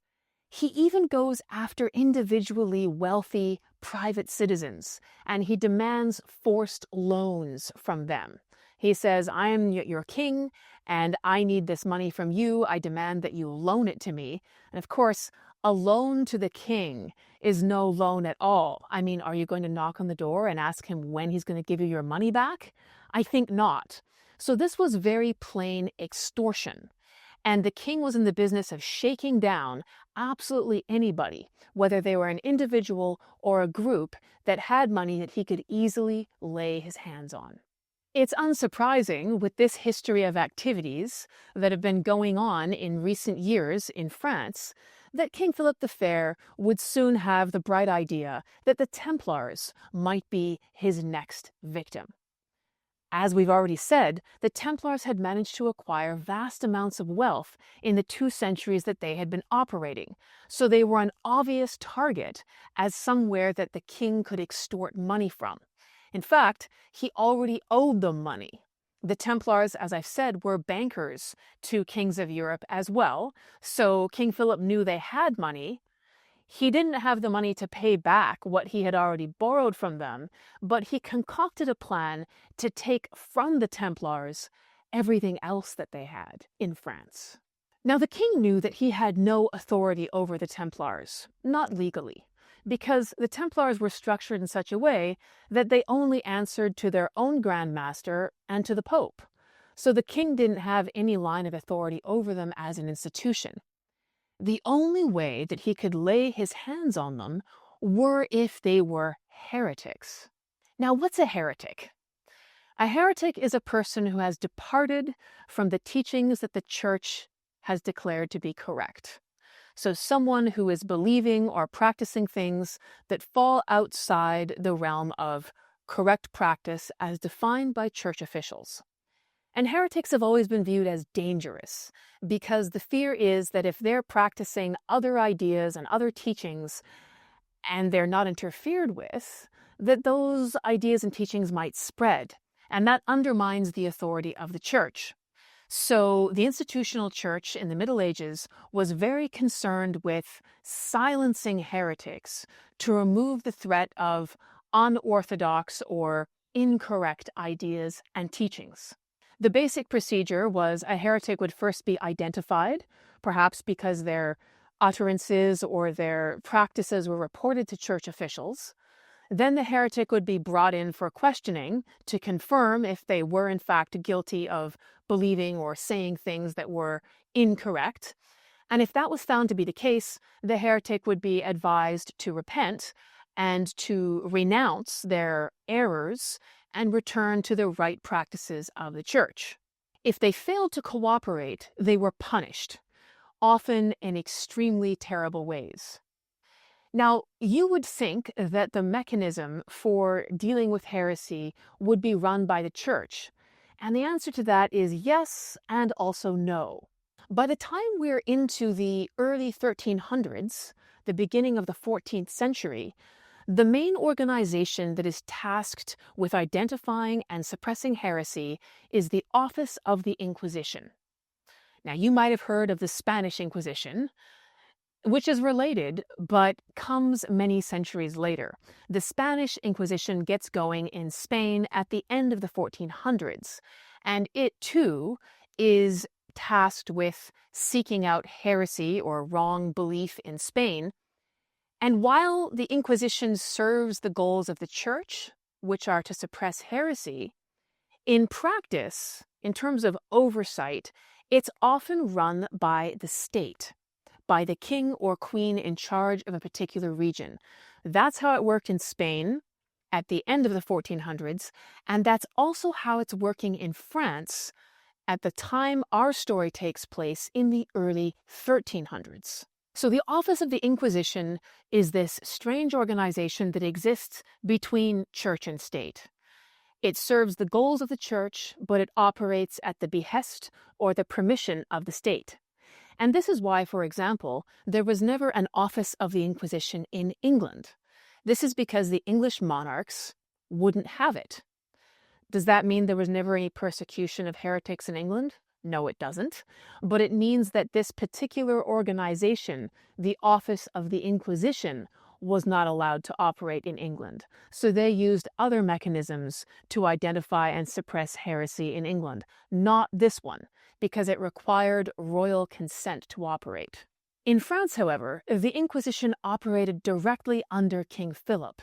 [SPEAKER 1] He even goes after individually wealthy private citizens, and he demands forced loans from them. He says, I am your king, and I need this money from you. I demand that you loan it to me. And of course, a loan to the king is no loan at all. I mean, are you going to knock on the door and ask him when he's going to give you your money back? I think not. So this was very plain extortion. And the king was in the business of shaking down absolutely anybody, whether they were an individual or a group that had money that he could easily lay his hands on. It's unsurprising, with this history of activities that have been going on in recent years in France, that King Philip the Fair would soon have the bright idea that the Templars might be his next victim. As we've already said, the Templars had managed to acquire vast amounts of wealth in the 2 centuries that they had been operating, so they were an obvious target as somewhere that the king could extort money from. In fact, he already owed them money. The Templars, as I've said, were bankers to kings of Europe as well, so King Philip knew they had money. He didn't have the money to pay back what he had already borrowed from them, but he concocted a plan to take from the Templars everything else that they had in France. Now, the king knew that he had no authority over the Templars, not legally, because the Templars were structured in such a way that they only answered to their own Grandmaster and to the Pope. So the king didn't have any line of authority over them as an institution. The only way that he could lay his hands on them were if they were heretics. Now, what's a heretic? A heretic is a person who has departed from the teachings that the church has declared to be correct. So someone who is believing or practicing things that fall outside the realm of correct practice as defined by church officials. And heretics have always been viewed as dangerous because the fear is that if they're practicing other ideas and other teachings and they're not interfered with, that those ideas and teachings might spread, and that undermines the authority of the church. So the institutional church in the Middle Ages was very concerned with silencing heretics to remove the threat of unorthodox or incorrect ideas and teachings. The basic procedure was a heretic would first be identified, perhaps because their utterances or their practices were reported to church officials. Then the heretic would be brought in for questioning to confirm if they were in fact guilty of believing or saying things that were incorrect. And if that was found to be the case, the heretic would be advised to repent and to renounce their errors and return to the right practices of the church. If they failed to cooperate, they were punished, often in extremely terrible ways. Now, you would think that the mechanism for dealing with heresy would be run by the church, and the answer to that is yes and also no. By the time we're into the early 1300s, the beginning of the 14th century, the main organization that is tasked with identifying and suppressing heresy is the Office of the Inquisition. Now, you might have heard of the Spanish Inquisition, which is related, but comes many centuries later. The Spanish Inquisition gets going in Spain at the end of the 1400s, and it too is tasked with seeking out heresy or wrong belief in Spain. And while the Inquisition serves the goals of the church, which are to suppress heresy, in practice, in terms of oversight, it's often run by the state, by the king or queen in charge of a particular region. That's how it worked in Spain at the end of the 1400s, and that's also how it's working in France at the time our story takes place in the early 1300s. So the Office of the Inquisition is this strange organization that exists between church and state. It serves the goals of the church, but it operates at the behest or the permission of the state. And this is why, for example, there was never an Office of the Inquisition in England. This is because the English monarchs wouldn't have it. Does that mean there was never any persecution of heretics in England? No, it doesn't. But it means that this particular organization, the Office of the Inquisition, was not allowed to operate in England. So they used other mechanisms to identify and suppress heresy in England, not this one. because it required royal consent to operate. In France, however, the Inquisition operated directly under King Philip.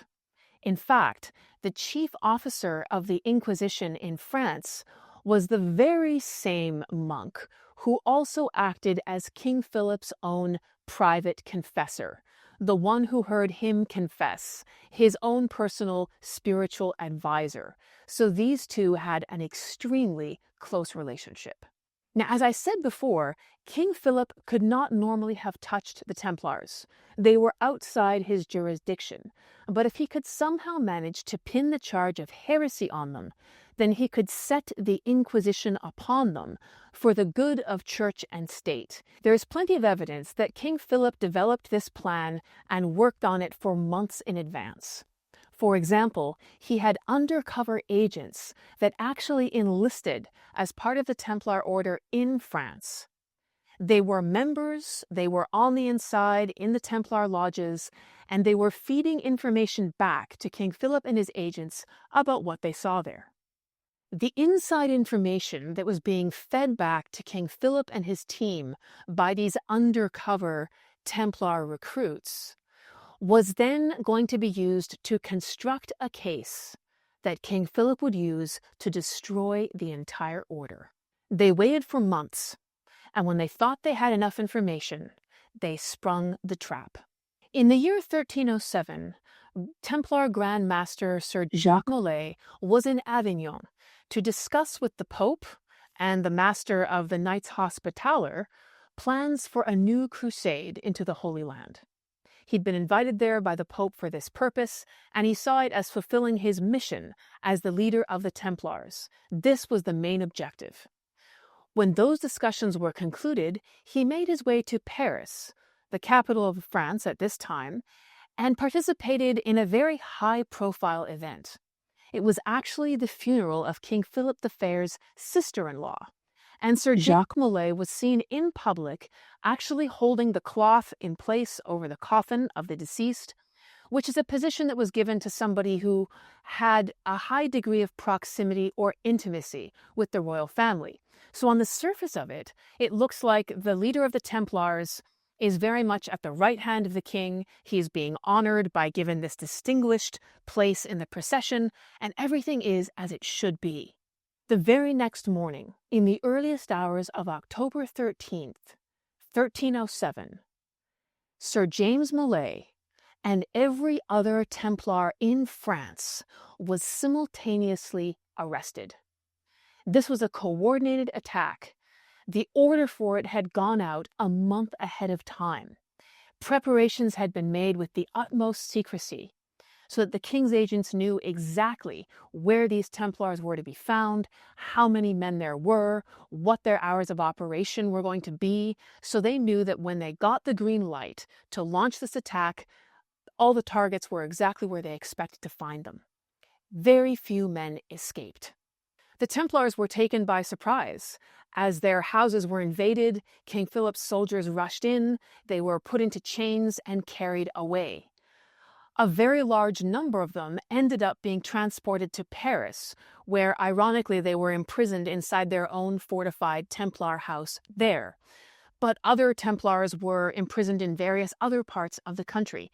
[SPEAKER 1] In fact, the chief officer of the Inquisition in France was the very same monk who also acted as King Philip's own private confessor, the one who heard him confess, his own personal spiritual advisor. So these two had an extremely close relationship. Now, as I said before, King Philip could not normally have touched the Templars. They were outside his jurisdiction. But if he could somehow manage to pin the charge of heresy on them, then he could set the Inquisition upon them for the good of church and state. There is plenty of evidence that King Philip developed this plan and worked on it for months in advance. For example, he had undercover agents that actually enlisted as part of the Templar order in France. They were members, they were on the inside in the Templar lodges, and they were feeding information back to King Philip and his agents about what they saw there. The inside information that was being fed back to King Philip and his team by these undercover Templar recruits was then going to be used to construct a case that King Philip would use to destroy the entire order. They waited for months, and when they thought they had enough information, they sprung the trap. In the year 1307, Templar Grandmaster Sir Jacques Molay was in Avignon to discuss with the Pope and the Master of the Knights Hospitaller plans for a new crusade into the Holy Land. He'd been invited there by the Pope for this purpose, and he saw it as fulfilling his mission as the leader of the Templars. This was the main objective. When those discussions were concluded, he made his way to Paris, the capital of France at this time, and participated in a very high-profile event. It was actually the funeral of King Philip the Fair's sister-in-law, and Sir Jacques Molay was seen in public actually holding the cloth in place over the coffin of the deceased, which is a position that was given to somebody who had a high degree of proximity or intimacy with the royal family. So on the surface of it, it looks like the leader of the Templars is very much at the right hand of the king. He is being honored by given this distinguished place in the procession, and everything is as it should be. The very next morning, in the earliest hours of October 13th, 1307, Sir James Molay and every other Templar in France was simultaneously arrested. This was a coordinated attack. The order for it had gone out a month ahead of time. Preparations had been made with the utmost secrecy, so that the king's agents knew exactly where these Templars were to be found, how many men there were, what their hours of operation were going to be, so they knew that when they got the green light to launch this attack, all the targets were exactly where they expected to find them. Very few men escaped. The Templars were taken by surprise. As their houses were invaded, King Philip's soldiers rushed in, they were put into chains and carried away. A very large number of them ended up being transported to Paris, where ironically they were imprisoned inside their own fortified Templar house there. But other Templars were imprisoned in various other parts of the country.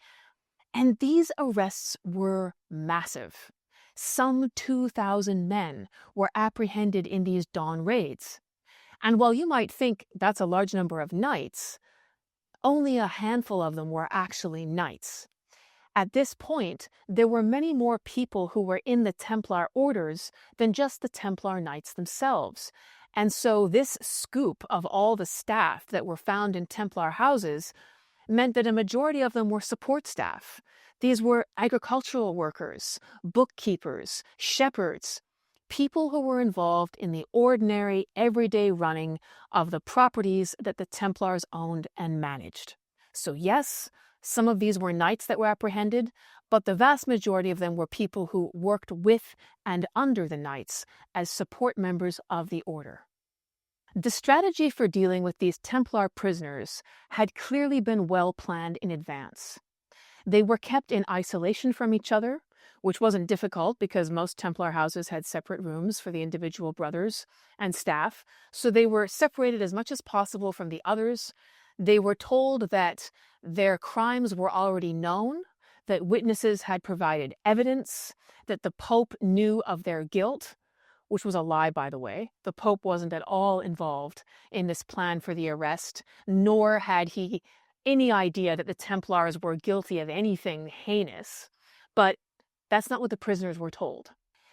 [SPEAKER 1] And these arrests were massive. Some 2,000 men were apprehended in these dawn raids. And while you might think that's a large number of knights, only a handful of them were actually knights. At this point, there were many more people who were in the Templar orders than just the Templar knights themselves. And so this scoop of all the staff that were found in Templar houses meant that a majority of them were support staff. These were agricultural workers, bookkeepers, shepherds, people who were involved in the ordinary, everyday running of the properties that the Templars owned and managed. So yes, some of these were knights that were apprehended, but the vast majority of them were people who worked with and under the knights as support members of the order. The strategy for dealing with these Templar prisoners had clearly been well planned in advance. They were kept in isolation from each other, which wasn't difficult because most Templar houses had separate rooms for the individual brothers and staff. So they were separated as much as possible from the others. They were told that their crimes were already known, that witnesses had provided evidence, that the Pope knew of their guilt, which was a lie, by the way. The Pope wasn't at all involved in this plan for the arrest, nor had he any idea that the Templars were guilty of anything heinous. But that's not what the prisoners were told.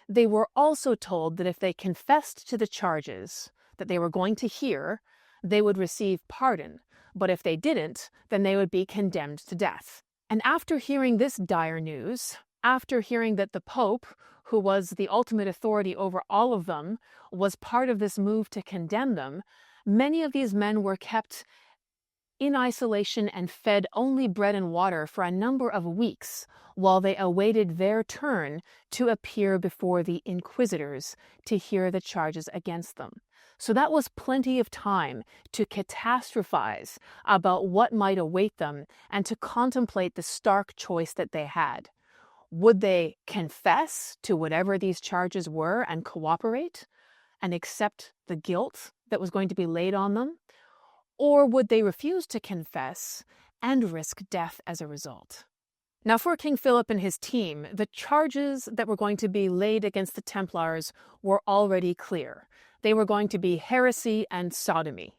[SPEAKER 1] They were also told that if they confessed to the charges that they were going to hear, they would receive pardon. But if they didn't, then they would be condemned to death. And after hearing this dire news, after hearing that the Pope, who was the ultimate authority over all of them, was part of this move to condemn them, many of these men were kept in isolation and fed only bread and water for a number of weeks while they awaited their turn to appear before the inquisitors to hear the charges against them. So that was plenty of time to catastrophize about what might await them and to contemplate the stark choice that they had. Would they confess to whatever these charges were and cooperate and accept the guilt that was going to be laid on them? Or would they refuse to confess and risk death as a result? Now, for King Philip and his team, the charges that were going to be laid against the Templars were already clear. They were going to be heresy and sodomy.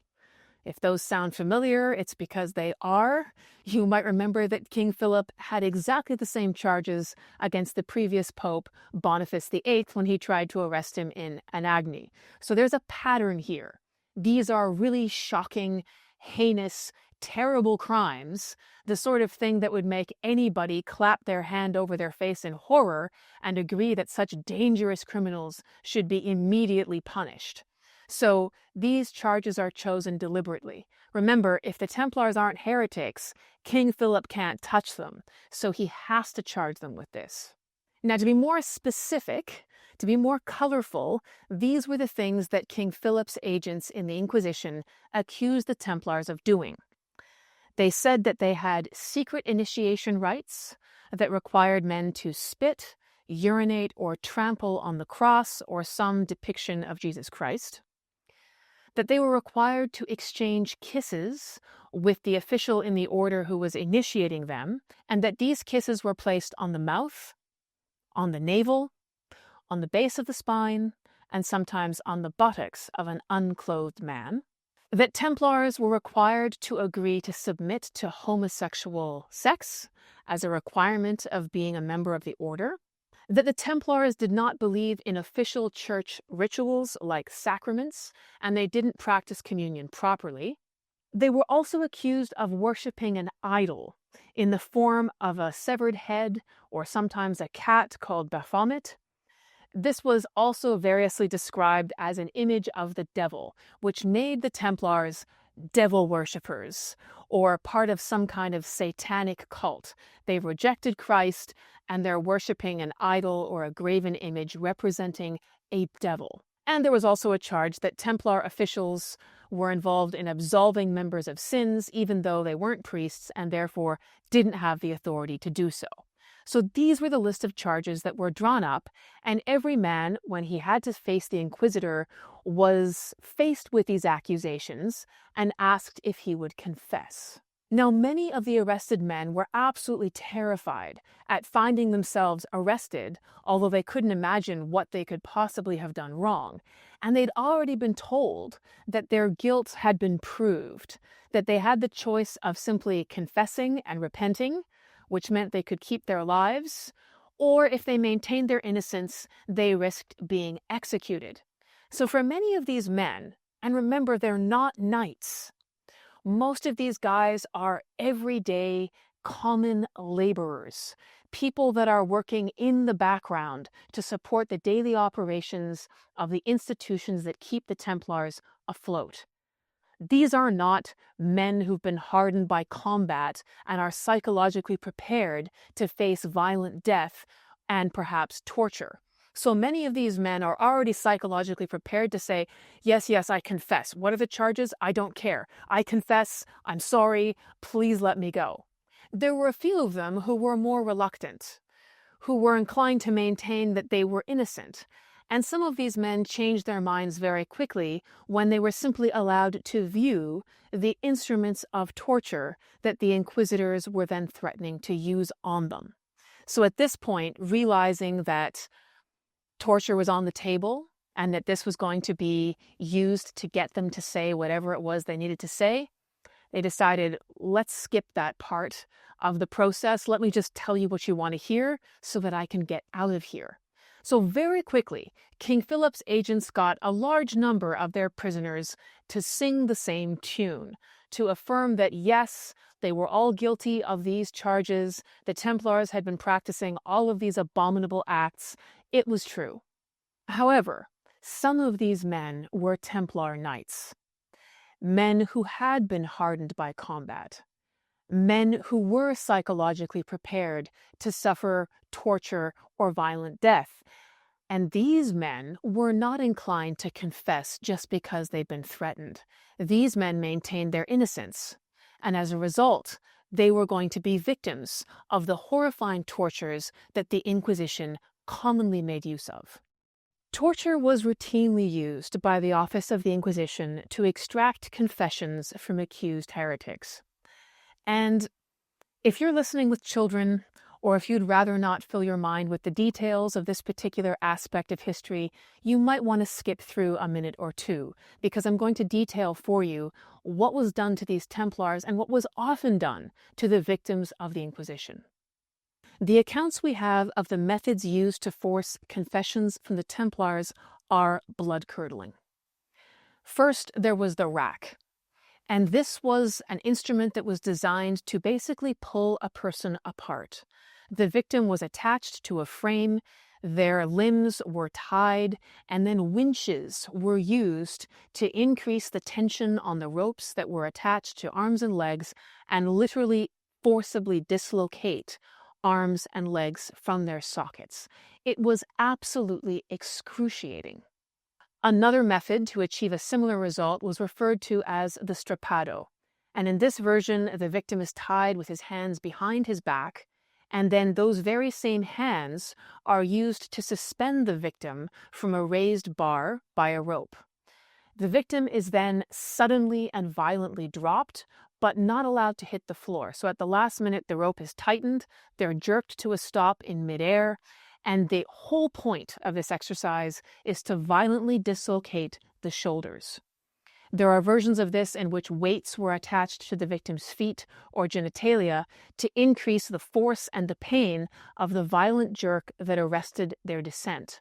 [SPEAKER 1] If those sound familiar, it's because they are. You might remember that King Philip had exactly the same charges against the previous Pope, Boniface VIII, when he tried to arrest him in Anagni. So there's a pattern here. These are really shocking, heinous, terrible crimes, the sort of thing that would make anybody clap their hand over their face in horror and agree that such dangerous criminals should be immediately punished. So these charges are chosen deliberately. Remember, if the Templars aren't heretics, King Philip can't touch them, so he has to charge them with this. Now, to be more specific, to be more colorful, these were the things that King Philip's agents in the Inquisition accused the Templars of doing. They said that they had secret initiation rites that required men to spit, urinate, or trample on the cross or some depiction of Jesus Christ. That they were required to exchange kisses with the official in the order who was initiating them, and that these kisses were placed on the mouth, on the navel, on the base of the spine, and sometimes on the buttocks of an unclothed man. That Templars were required to agree to submit to homosexual sex as a requirement of being a member of the order. That the Templars did not believe in official church rituals like sacraments, and they didn't practice communion properly. They were also accused of worshipping an idol in the form of a severed head or sometimes a cat called Baphomet. This was also variously described as an image of the devil, which made the Templars devil worshippers or part of some kind of satanic cult. They rejected Christ and they're worshipping an idol or a graven image representing a devil. And there was also a charge that Templar officials were involved in absolving members of sins, even though they weren't priests and therefore didn't have the authority to do so. So these were the list of charges that were drawn up, and every man, when he had to face the inquisitor, was faced with these accusations and asked if he would confess. Now, many of the arrested men were absolutely terrified at finding themselves arrested, although they couldn't imagine what they could possibly have done wrong. And they'd already been told that their guilt had been proved, that they had the choice of simply confessing and repenting, which meant they could keep their lives, or if they maintained their innocence, they risked being executed. So for many of these men, and remember, they're not knights, most of these guys are everyday, common laborers, people that are working in the background to support the daily operations of the institutions that keep the Templars afloat. These are not men who've been hardened by combat and are psychologically prepared to face violent death and perhaps torture. So many of these men are already psychologically prepared to say, yes, I confess. What are the charges? I don't care. I confess. I'm sorry. Please let me go. There were a few of them who were more reluctant, who were inclined to maintain that they were innocent, and some of these men changed their minds very quickly when they were simply allowed to view the instruments of torture that the inquisitors were then threatening to use on them. So at this point, realizing that torture was on the table and that this was going to be used to get them to say whatever it was they needed to say, they decided, let's skip that part of the process. Let me just tell you what you want to hear so that I can get out of here. So very quickly, King Philip's agents got a large number of their prisoners to sing the same tune, to affirm that yes, they were all guilty of these charges. The Templars had been practicing all of these abominable acts. It was true. However, some of these men were Templar knights, men who had been hardened by combat, men who were psychologically prepared to suffer torture or violent death. And these men were not inclined to confess just because they'd been threatened. These men maintained their innocence, and as a result, they were going to be victims of the horrifying tortures that the Inquisition commonly made use of. Torture was routinely used by the Office of the Inquisition to extract confessions from accused heretics. And if you're listening with children, or if you'd rather not fill your mind with the details of this particular aspect of history, you might want to skip through a minute or two, because I'm going to detail for you what was done to these Templars and what was often done to the victims of the Inquisition. The accounts we have of the methods used to force confessions from the Templars are blood-curdling. First, there was the rack. And this was an instrument that was designed to basically pull a person apart. The victim was attached to a frame, their limbs were tied, and then winches were used to increase the tension on the ropes that were attached to arms and legs and literally forcibly dislocate arms and legs from their sockets. It was absolutely excruciating. Another method to achieve a similar result was referred to as the strappado. And in this version, the victim is tied with his hands behind his back, and then those very same hands are used to suspend the victim from a raised bar by a rope. The victim is then suddenly and violently dropped, but not allowed to hit the floor. So at the last minute, the rope is tightened, they're jerked to a stop in midair, and the whole point of this exercise is to violently dislocate the shoulders. There are versions of this in which weights were attached to the victim's feet or genitalia to increase the force and the pain of the violent jerk that arrested their descent.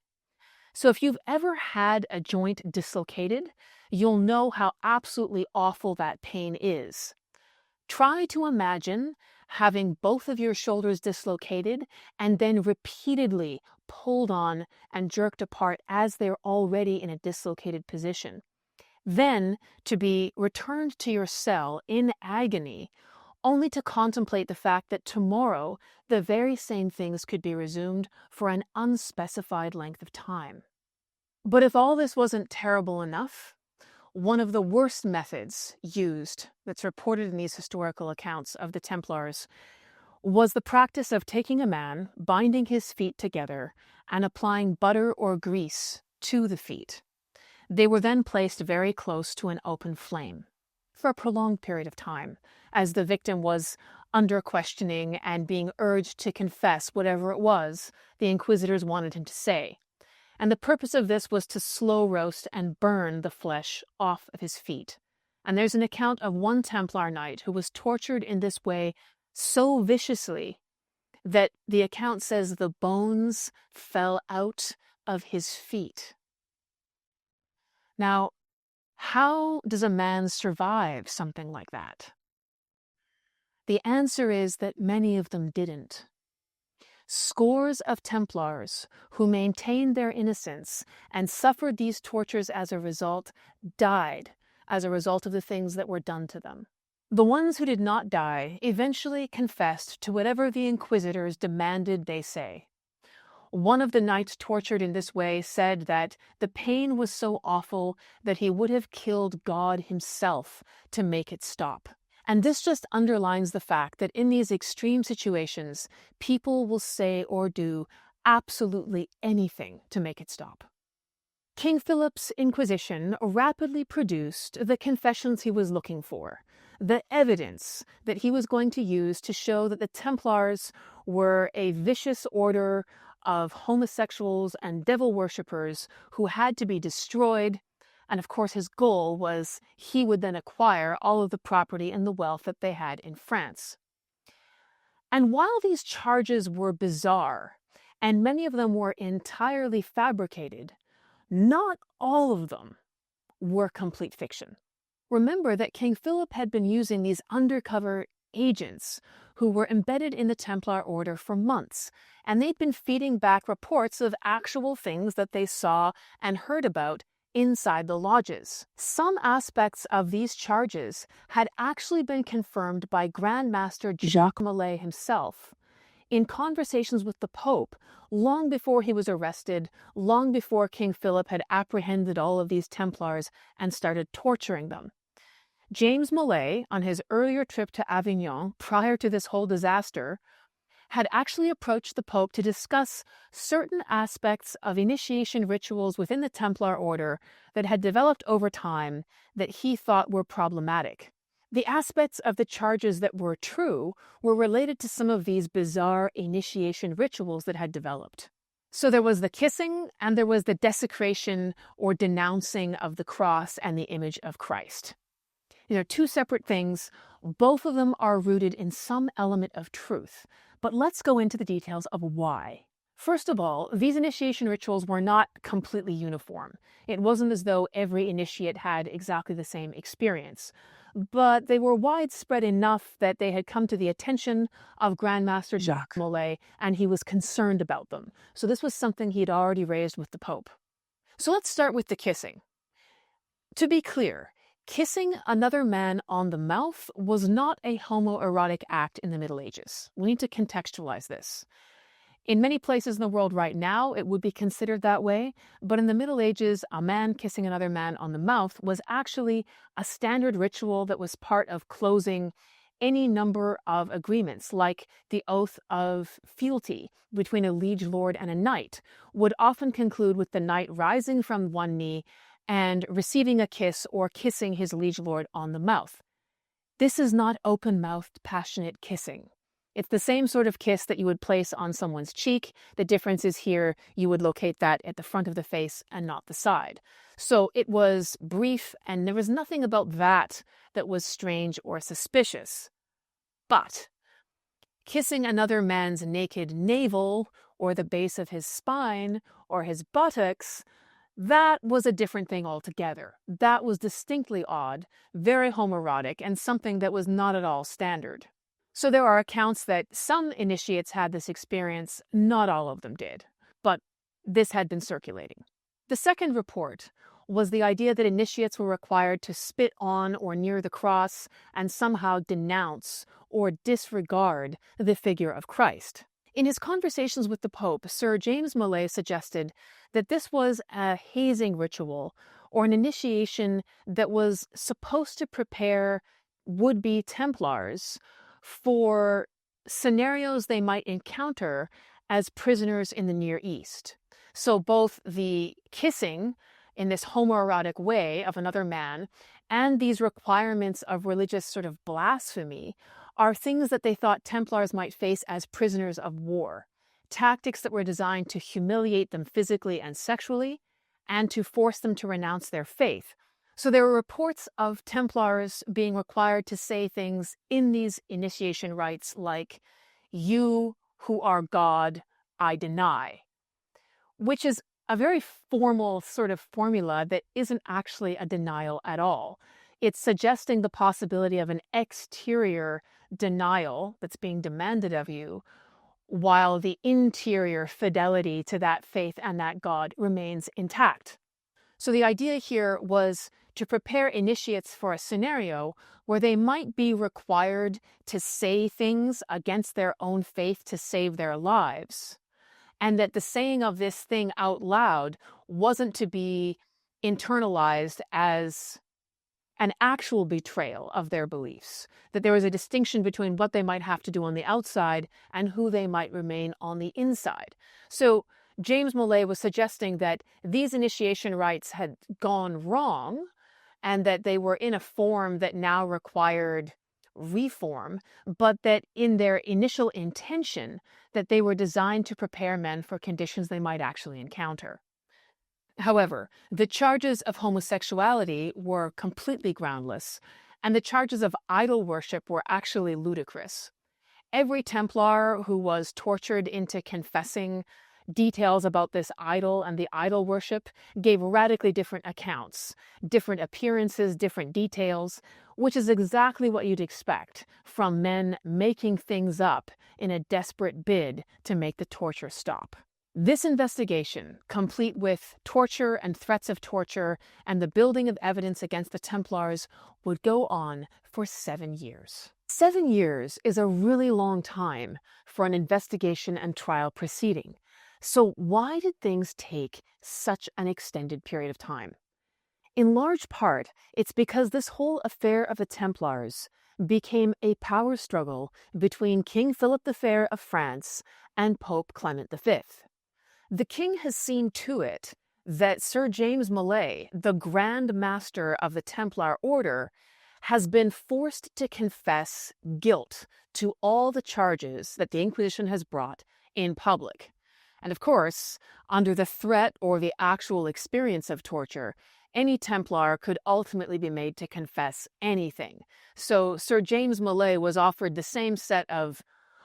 [SPEAKER 1] So if you've ever had a joint dislocated, you'll know how absolutely awful that pain is. Try to imagine having both of your shoulders dislocated and then repeatedly pulled on and jerked apart as they're already in a dislocated position. Then to be returned to your cell in agony, only to contemplate the fact that tomorrow the very same things could be resumed for an unspecified length of time. But if all this wasn't terrible enough, one of the worst methods used that's reported in these historical accounts of the Templars was the practice of taking a man, binding his feet together, and applying butter or grease to the feet. They were then placed very close to an open flame for a prolonged period of time, as the victim was under questioning and being urged to confess whatever it was the inquisitors wanted him to say. And the purpose of this was to slow roast and burn the flesh off of his feet. And there's an account of one Templar knight who was tortured in this way so viciously that the account says the bones fell out of his feet. Now, how does a man survive something like that? The answer is that many of them didn't. Scores of Templars who maintained their innocence and suffered these tortures as a result died as a result of the things that were done to them. The ones who did not die eventually confessed to whatever the inquisitors demanded they say. One of the knights tortured in this way said that the pain was so awful that he would have killed God himself to make it stop. And this just underlines the fact that in these extreme situations, people will say or do absolutely anything to make it stop. King Philip's Inquisition rapidly produced the confessions he was looking for, the evidence that he was going to use to show that the Templars were a vicious order of homosexuals and devil worshippers who had to be destroyed. And of course, his goal was he would then acquire all of the property and the wealth that they had in France. And while these charges were bizarre, and many of them were entirely fabricated, not all of them were complete fiction. Remember that King Philip had been using these undercover agents who were embedded in the Templar order for months, and they'd been feeding back reports of actual things that they saw and heard about inside the lodges. Some aspects of these charges had actually been confirmed by Grandmaster Jacques Molay himself in conversations with the Pope long before he was arrested, long before King Philip had apprehended all of these Templars and started torturing them. James Molay, on his earlier trip to Avignon prior to this whole disaster, had actually approached the Pope to discuss certain aspects of initiation rituals within the Templar order that had developed over time that he thought were problematic. The aspects of the charges that were true were related to some of these bizarre initiation rituals that had developed. So there was the kissing and there was the desecration or denouncing of the cross and the image of Christ. These are two separate things. Both of them are rooted in some element of truth. But let's go into the details of why. First of all, these initiation rituals were not completely uniform. It wasn't as though every initiate had exactly the same experience. But they were widespread enough that they had come to the attention of Grandmaster Jacques Molay, and he was concerned about them. So this was something he'd already raised with the Pope. So let's start with the kissing. To be clear, kissing another man on the mouth was not a homoerotic act in the Middle Ages. We need to contextualize this. In many places in the world right now, it would be considered that way, but in the Middle Ages, a man kissing another man on the mouth was actually a standard ritual that was part of closing any number of agreements, like the oath of fealty between a liege lord and a knight, would often conclude with the knight rising from one knee and receiving a kiss or kissing his liege lord on the mouth. This is not open-mouthed, passionate kissing. It's the same sort of kiss that you would place on someone's cheek. The difference is here you would locate that at the front of the face and not the side. So it was brief, and there was nothing about that that was strange or suspicious. But kissing another man's naked navel or the base of his spine or his buttocks, that was a different thing altogether. That was distinctly odd, very homoerotic, and something that was not at all standard. So there are accounts that some initiates had this experience, not all of them did, but this had been circulating. The second report was the idea that initiates were required to spit on or near the cross and somehow denounce or disregard the figure of Christ. In his conversations with the Pope, Sir James Molay suggested that this was a hazing ritual or an initiation that was supposed to prepare would-be Templars for scenarios they might encounter as prisoners in the Near East. So both the kissing in this homoerotic way of another man and these requirements of religious sort of blasphemy are things that they thought Templars might face as prisoners of war, tactics that were designed to humiliate them physically and sexually and to force them to renounce their faith. So there were reports of Templars being required to say things in these initiation rites like, "You who are God, I deny," which is a very formal sort of formula that isn't actually a denial at all. It's suggesting the possibility of an exterior denial that's being demanded of you, while the interior fidelity to that faith and that God remains intact. So the idea here was to prepare initiates for a scenario where they might be required to say things against their own faith to save their lives, and that the saying of this thing out loud wasn't to be internalized as an actual betrayal of their beliefs, that there was a distinction between what they might have to do on the outside and who they might remain on the inside. So James Molay was suggesting that these initiation rites had gone wrong and that they were in a form that now required reform, but that in their initial intention, that they were designed to prepare men for conditions they might actually encounter. However, the charges of homosexuality were completely groundless, and the charges of idol worship were actually ludicrous. Every Templar who was tortured into confessing details about this idol and the idol worship gave radically different accounts, different appearances, different details, which is exactly what you'd expect from men making things up in a desperate bid to make the torture stop. This investigation, complete with torture and threats of torture and the building of evidence against the Templars, would go on for 7 years. 7 years is a really long time for an investigation and trial proceeding. So why did things take such an extended period of time? In large part, it's because this whole affair of the Templars became a power struggle between King Philip the Fair of France and Pope Clement V. The king has seen to it that Sir James Molay, the Grandmaster of the Templar order, has been forced to confess guilt to all the charges that the Inquisition has brought in public. And of course, under the threat or the actual experience of torture, any Templar could ultimately be made to confess anything. So Sir James Molay was offered the same set of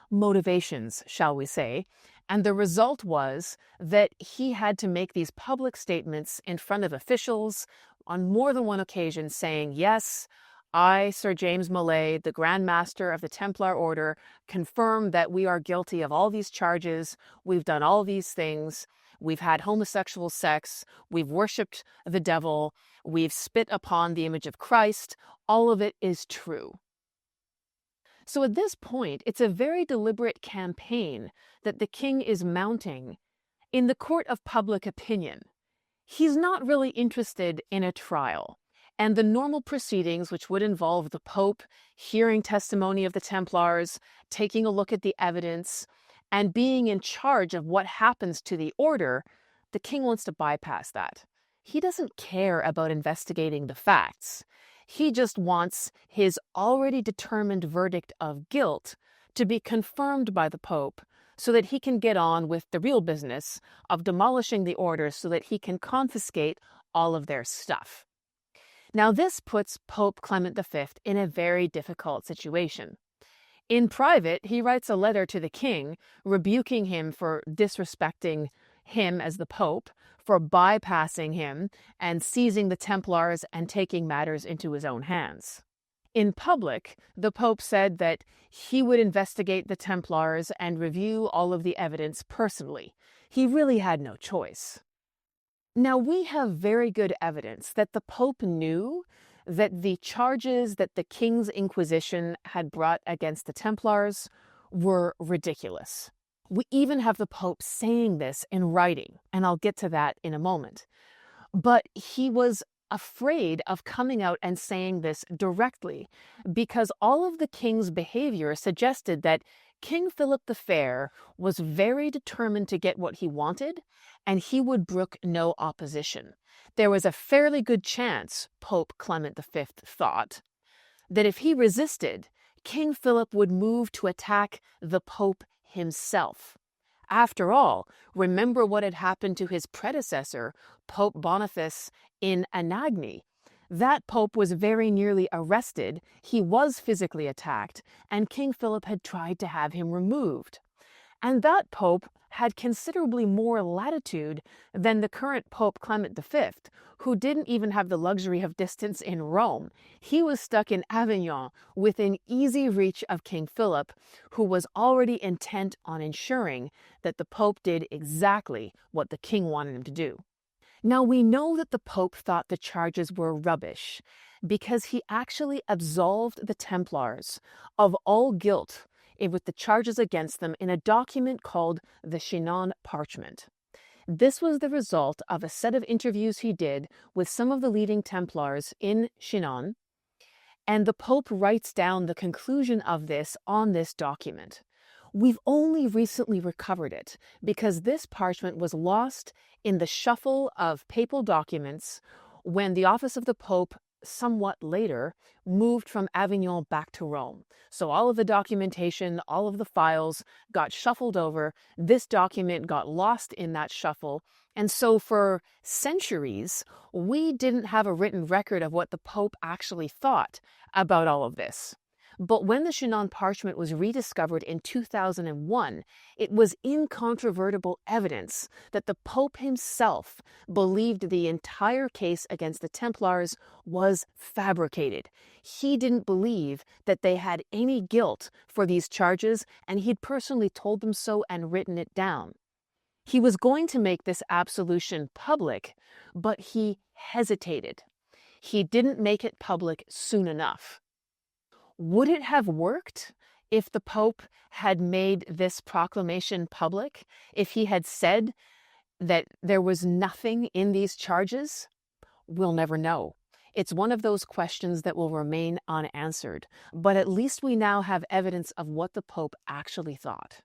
[SPEAKER 1] motivations, shall we say, and the result was that he had to make these public statements in front of officials on more than one occasion saying, yes, I, Sir James Molay, the Grandmaster of the Templar Order, confirm that we are guilty of all these charges, we've done all these things, we've had homosexual sex, we've worshipped the devil, we've spit upon the image of Christ, all of it is true. So at this point, it's a very deliberate campaign that the king is mounting in the court of public opinion. He's not really interested in a trial, and the normal proceedings, which would involve the Pope hearing testimony of the Templars, taking a look at the evidence, and being in charge of what happens to the order, the king wants to bypass that. He doesn't care about investigating the facts. He just wants his already determined verdict of guilt to be confirmed by the Pope so that he can get on with the real business of demolishing the order so that he can confiscate all of their stuff. Now, this puts Pope Clement V in a very difficult situation. In private, he writes a letter to the king rebuking him for disrespecting him as the Pope, for bypassing him and seizing the Templars and taking matters into his own hands. In public, the Pope said that he would investigate the Templars and review all of the evidence personally. He really had no choice. Now, we have very good evidence that the Pope knew that the charges that the King's Inquisition had brought against the Templars were ridiculous. We even have the Pope saying this in writing, and I'll get to that in a moment. But he was afraid of coming out and saying this directly because all of the king's behavior suggested that King Philip the Fair was very determined to get what he wanted, and he would brook no opposition. There was a fairly good chance, Pope Clement V thought, that if he resisted, King Philip would move to attack the Pope himself. After all, remember what had happened to his predecessor, Pope Boniface, in Anagni. That pope was very nearly arrested, he was physically attacked, and King Philip had tried to have him removed. And that pope had considerably more latitude than the current Pope Clement V, who didn't even have the luxury of distance in Rome. He was stuck in Avignon within easy reach of King Philip, who was already intent on ensuring that the Pope did exactly what the king wanted him to do. Now, we know that the Pope thought the charges were rubbish because he actually absolved the Templars of all guilt with the charges against them in a document called the Shinon parchment. This was the result of a set of interviews he did with some of the leading Templars in Shinon, And the Pope writes down the conclusion of this on this document. We've only recently recovered it because this parchment was lost in the shuffle of papal documents when the office of the Pope somewhat later moved from Avignon back to Rome. So all of the documentation, all of the files got shuffled over. This document got lost in that shuffle. And so for centuries, we didn't have a written record of what the Pope actually thought about all of this. But when the Shinon parchment was rediscovered in 2001, it was incontrovertible evidence that the Pope himself believed the entire case against the Templars was fabricated. He didn't believe that they had any guilt for these charges, and he'd personally told them so and written it down. He was going to make this absolution public, but he hesitated. He didn't make it public soon enough. Would it have worked if the Pope had made this proclamation public? If he had said that there was nothing in these charges? We'll never know. It's one of those questions that will remain unanswered, but at least we now have evidence of what the Pope actually thought.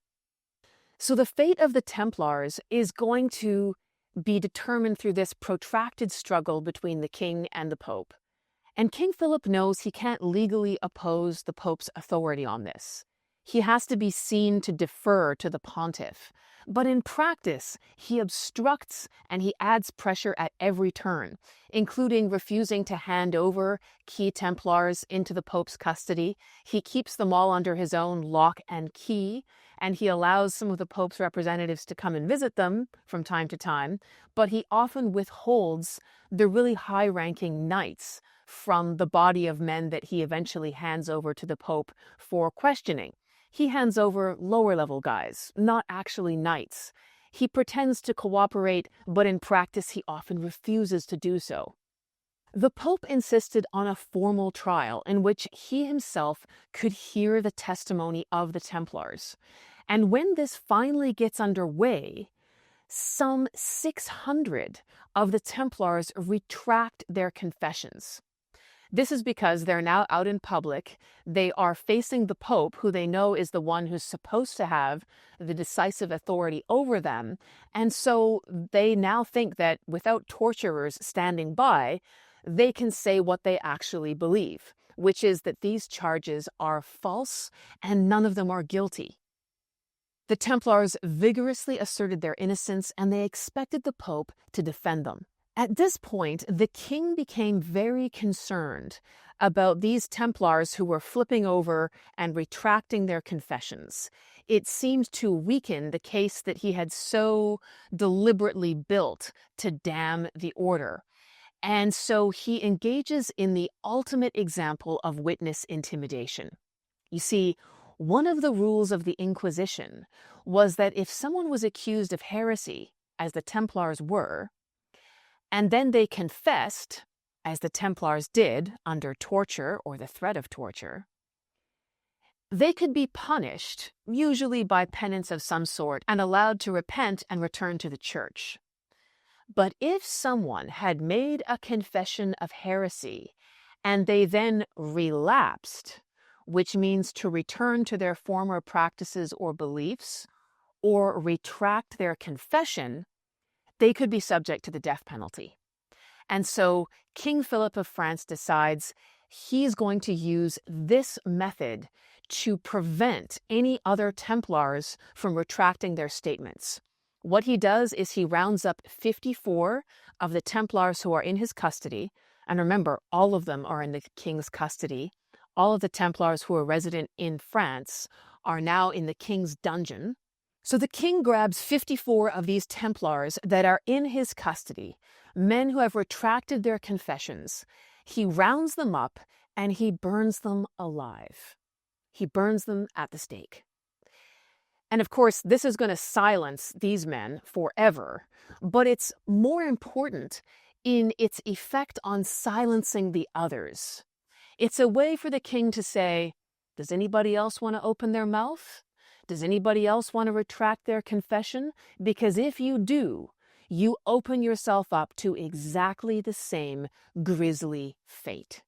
[SPEAKER 1] So the fate of the Templars is going to be determined through this protracted struggle between the king and the Pope. And King Philip knows he can't legally oppose the Pope's authority on this. He has to be seen to defer to the pontiff. But in practice, he obstructs and he adds pressure at every turn, including refusing to hand over key Templars into the Pope's custody. He keeps them all under his own lock and key, and he allows some of the Pope's representatives to come and visit them from time to time, but he often withholds the really high-ranking knights from the body of men that he eventually hands over to the Pope for questioning. He hands over lower-level guys, not actually knights. He pretends to cooperate, but in practice he often refuses to do so. The Pope insisted on a formal trial in which he himself could hear the testimony of the Templars. And when this finally gets underway, some 600 of the Templars retract their confessions. This is because they're now out in public. They are facing the Pope, who they know is the one who's supposed to have the decisive authority over them. And so they now think that without torturers standing by, they can say what they actually believe, which is that these charges are false and none of them are guilty. The Templars vigorously asserted their innocence, and they expected the Pope to defend them. At this point, the king became very concerned about these Templars who were flipping over and retracting their confessions. It seemed to weaken the case that he had so deliberately built to damn the order. And so he engages in the ultimate example of witness intimidation. You see, one of the rules of the Inquisition was that if someone was accused of heresy, as the Templars were, and then they confessed, as the Templars did, under torture or the threat of torture, they could be punished, usually by penance of some sort, and allowed to repent and return to the church. But if someone had made a confession of heresy and they then relapsed, which means to return to their former practices or beliefs, or retract their confession, they could be subject to the death penalty. And so King Philip of France decides he's going to use this method to prevent any other Templars from retracting their statements. What he does is he rounds up 54 of the Templars who are in his custody. And remember, all of them are in the king's custody. All of the Templars who are resident in France are now in the king's dungeon. So the king grabs 54 of these Templars that are in his custody, men who have retracted their confessions. He rounds them up and he burns them alive. He burns them at the stake. And of course, this is going to silence these men forever, but it's more important in its effect on silencing the others. It's a way for the king to say, does anybody else want to open their mouth? Does anybody else want to retract their confession? Because if you do, you open yourself up to exactly the same grisly fate.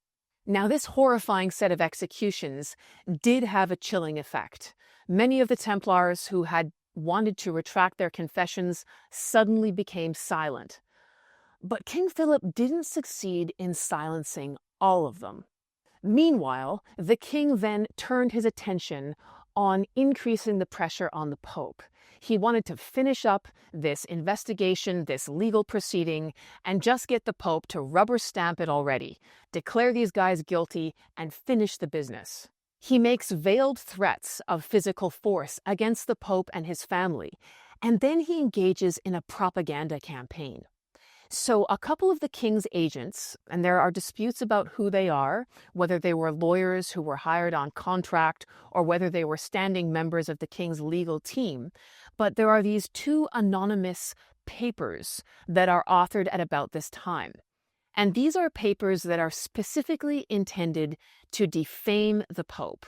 [SPEAKER 1] Now, this horrifying set of executions did have a chilling effect. Many of the Templars who had wanted to retract their confessions suddenly became silent. But King Philip didn't succeed in silencing all of them. Meanwhile, the king then turned his attention on increasing the pressure on the Pope. He wanted to finish up this investigation, this legal proceeding, and just get the Pope to rubber stamp it already, declare these guys guilty, and finish the business. He makes veiled threats of physical force against the Pope and his family, and then he engages in a propaganda campaign. So a couple of the king's agents, and there are disputes about who they are, whether they were lawyers who were hired on contract or whether they were standing members of the king's legal team, but there are these two anonymous papers that are authored at about this time. And these are papers that are specifically intended to defame the Pope.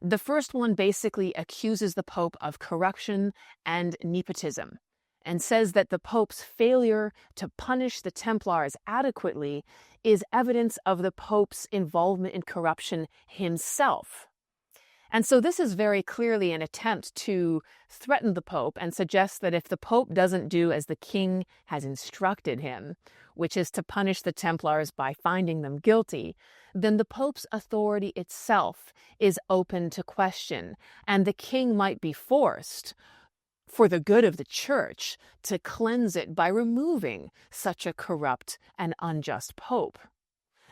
[SPEAKER 1] The first one basically accuses the Pope of corruption and nepotism, and says that the Pope's failure to punish the Templars adequately is evidence of the Pope's involvement in corruption himself. And so this is very clearly an attempt to threaten the Pope and suggest that if the Pope doesn't do as the king has instructed him, which is to punish the Templars by finding them guilty, then the Pope's authority itself is open to question, and the king might be forced, for the good of the church, to cleanse it by removing such a corrupt and unjust pope.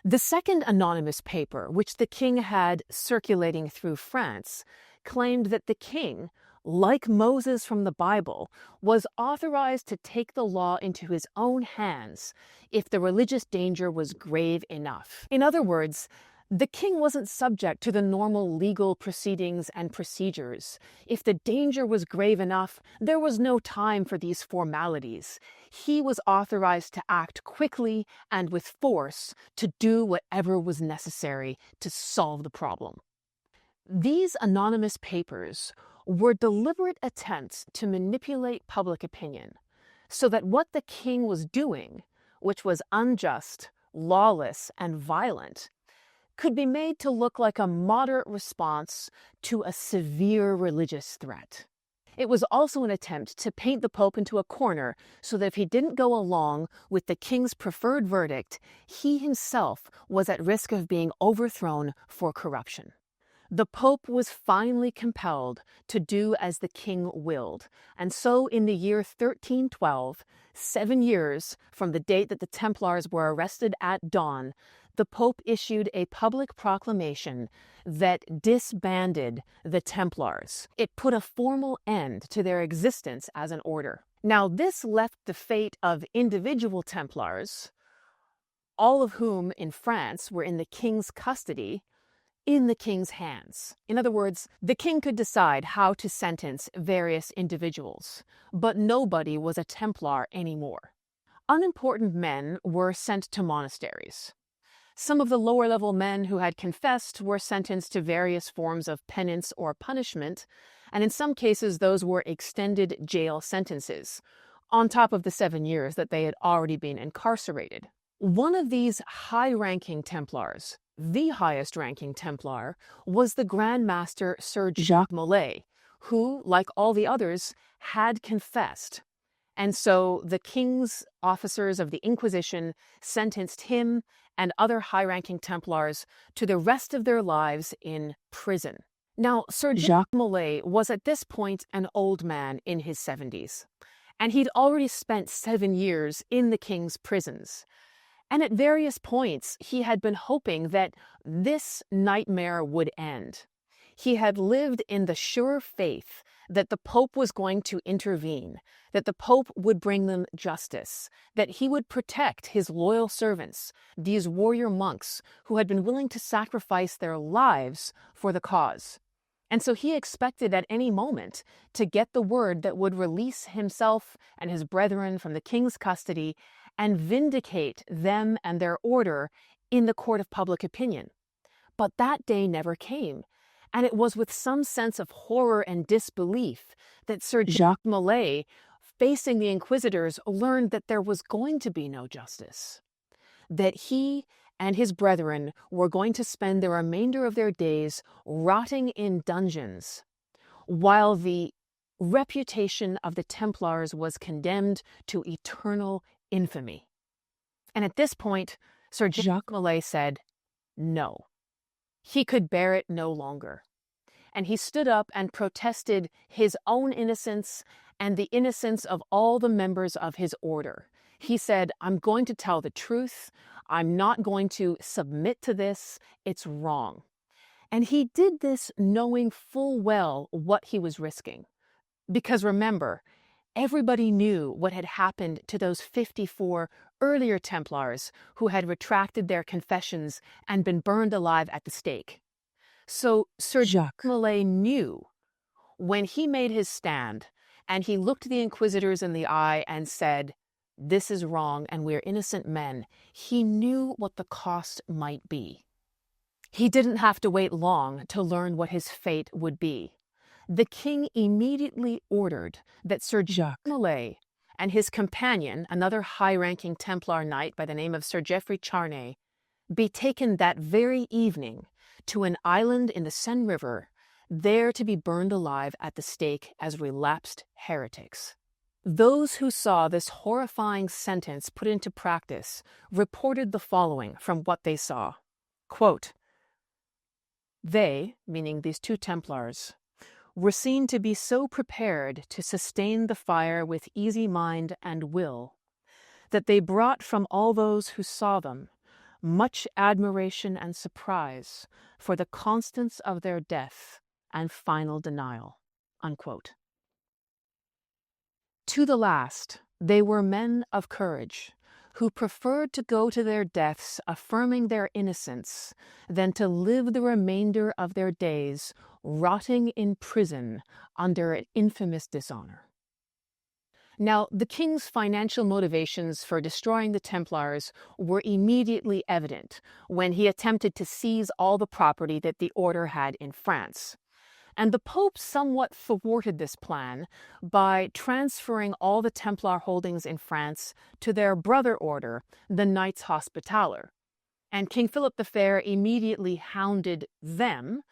[SPEAKER 1] The second anonymous paper, which the king had circulating through France, claimed that the king, like Moses from the Bible, was authorized to take the law into his own hands if the religious danger was grave enough. In other words, the king wasn't subject to the normal legal proceedings and procedures. If the danger was grave enough, there was no time for these formalities. He was authorized to act quickly and with force to do whatever was necessary to solve the problem. These anonymous papers were deliberate attempts to manipulate public opinion so that what the king was doing, which was unjust, lawless, and violent, could be made to look like a moderate response to a severe religious threat. It was also an attempt to paint the Pope into a corner so that if he didn't go along with the king's preferred verdict, he himself was at risk of being overthrown for corruption. The Pope was finally compelled to do as the king willed, and so in the year 1312, 7 years from the date that the Templars were arrested at dawn, the Pope issued a public proclamation that disbanded the Templars. It put a formal end to their existence as an order. Now, this left the fate of individual Templars, all of whom in France were in the king's custody, in the king's hands. In other words, the king could decide how to sentence various individuals, but nobody was a Templar anymore. Unimportant men were sent to monasteries. Some of the lower-level men who had confessed were sentenced to various forms of penance or punishment, and in some cases those were extended jail sentences, on top of the 7 years that they had already been incarcerated. One of these high-ranking Templars, the highest-ranking Templar, was the Grandmaster Sir Jacques Molay, who, like all the others, had confessed. And so the king's officers of the Inquisition sentenced him and other high-ranking Templars to the rest of their lives in prison. Now, Sir Jacques Molay was at this point an old man in his 70s, and he'd already spent 7 years in the king's prisons. And at various points, he had been hoping that this nightmare would end. He had lived in the sure faith that the Pope was going to intervene, that the Pope would bring them justice, that he would protect his loyal servants, these warrior monks who had been willing to sacrifice their lives for the cause. And so he expected at any moment to get the word that would release himself and his brethren from the king's custody and vindicate them and their order in the court of public opinion. But that day never came, and it was with some sense of horror and disbelief that Sir Jacques Molay, facing the inquisitors, learned that there was going to be no justice, that he and his brethren were going to spend the remainder of their days rotting in dungeons, while the reputation of the Templars was condemned to eternal infamy. And at this point, Sir Jacques Molay said, no. He could bear it no longer. And he stood up and protested his own innocence and the innocence of all the members of his order. He said, I'm going to tell the truth. I'm not going to submit to this. It's wrong. And he did this knowing full well what he was risking. Because remember, everybody knew what had happened to those 54 earlier Templars who had retracted their confessions and been burned alive at the stake. So Sir Jacques Molay knew when he made his stand and he looked the Inquisitors in the eye and said, this is wrong and we're innocent men, he knew what the cost might be. He didn't have to wait long to learn what his fate would be. The king immediately ordered that Sir Jacques Molay and his companion, another high-ranking Templar knight by the name of Sir Geoffrey Charnay, be taken that very evening to an island in the Seine River, there to be burned alive at the stake as relapsed heretics. Those who saw this horrifying sentence put into practice reported the following from what they saw. Quote, they, meaning these two Templars, were seen to be so prepared to sustain the fire with easy mind and will, that they brought from all those who saw them much admiration and surprise for the constance of their death and final denial. Unquote. To the last, they were men of courage, who preferred to go to their deaths affirming their innocence than to live the remainder of their days rotting in prison under an infamous dishonor. Now, the king's financial motivations for destroying the Templars were immediately evident when he attempted to seize all the property that the order had in France. And the Pope somewhat thwarted this plan by transferring all the Templar holdings in France to their brother order, the Knights Hospitaller. And King Philip the Fair immediately hounded them,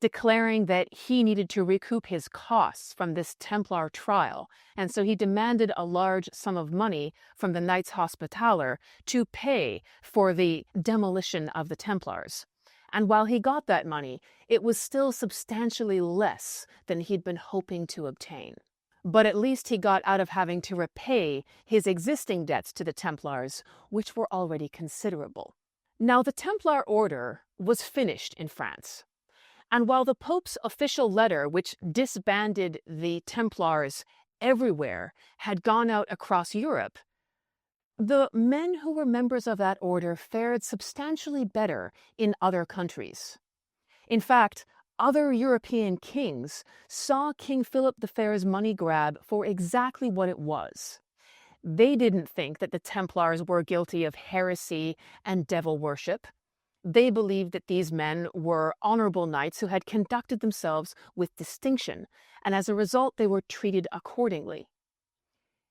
[SPEAKER 1] declaring that he needed to recoup his costs from this Templar trial, and so he demanded a large sum of money from the Knights Hospitaller to pay for the demolition of the Templars. And while he got that money, it was still substantially less than he'd been hoping to obtain. But at least he got out of having to repay his existing debts to the Templars, which were already considerable. Now, the Templar order was finished in France. And while the Pope's official letter, which disbanded the Templars everywhere, had gone out across Europe, the men who were members of that order fared substantially better in other countries. In fact, other European kings saw King Philip the Fair's money grab for exactly what it was. They didn't think that the Templars were guilty of heresy and devil worship. They believed that these men were honorable knights who had conducted themselves with distinction, and as a result they were treated accordingly.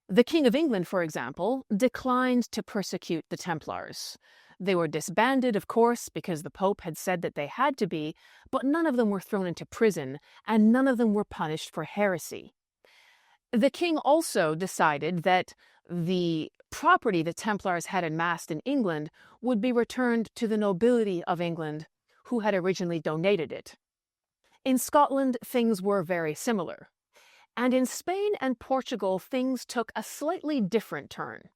[SPEAKER 1] The King of England, for example, declined to persecute the Templars. They were disbanded, of course, because the Pope had said that they had to be, but none of them were thrown into prison, and none of them were punished for heresy. The king also decided that the property the Templars had amassed in England would be returned to the nobility of England, who had originally donated it. In Scotland, things were very similar. And in Spain and Portugal, things took a slightly different turn.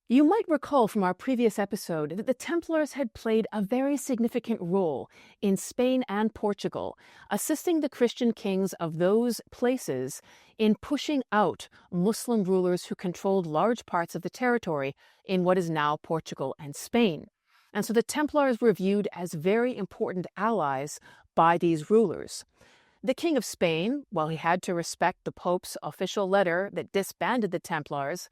[SPEAKER 1] You might recall from our previous episode that the Templars had played a very significant role in Spain and Portugal, assisting the Christian kings of those places in pushing out Muslim rulers who controlled large parts of the territory in what is now Portugal and Spain. And so the Templars were viewed as very important allies by these rulers. The King of Spain, while he had to respect the Pope's official letter that disbanded the Templars,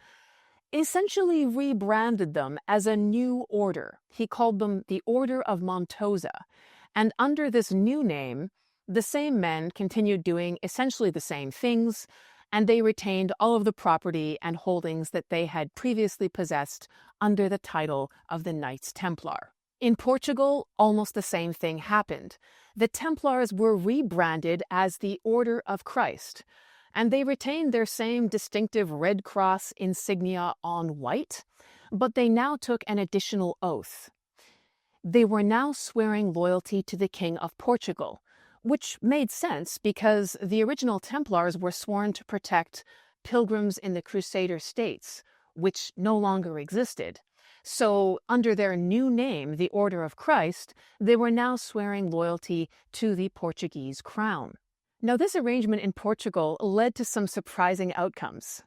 [SPEAKER 1] essentially rebranded them as a new order. He called them the Order of Montosa. And under this new name, the same men continued doing essentially the same things, and they retained all of the property and holdings that they had previously possessed under the title of the Knights Templar. In Portugal, almost the same thing happened. The Templars were rebranded as the Order of Christ, and they retained their same distinctive red cross insignia on white, but they now took an additional oath. They were now swearing loyalty to the King of Portugal, which made sense because the original Templars were sworn to protect pilgrims in the Crusader states, which no longer existed. So, under their new name, the Order of Christ, they were now swearing loyalty to the Portuguese crown. Now, this arrangement in Portugal led to some surprising outcomes.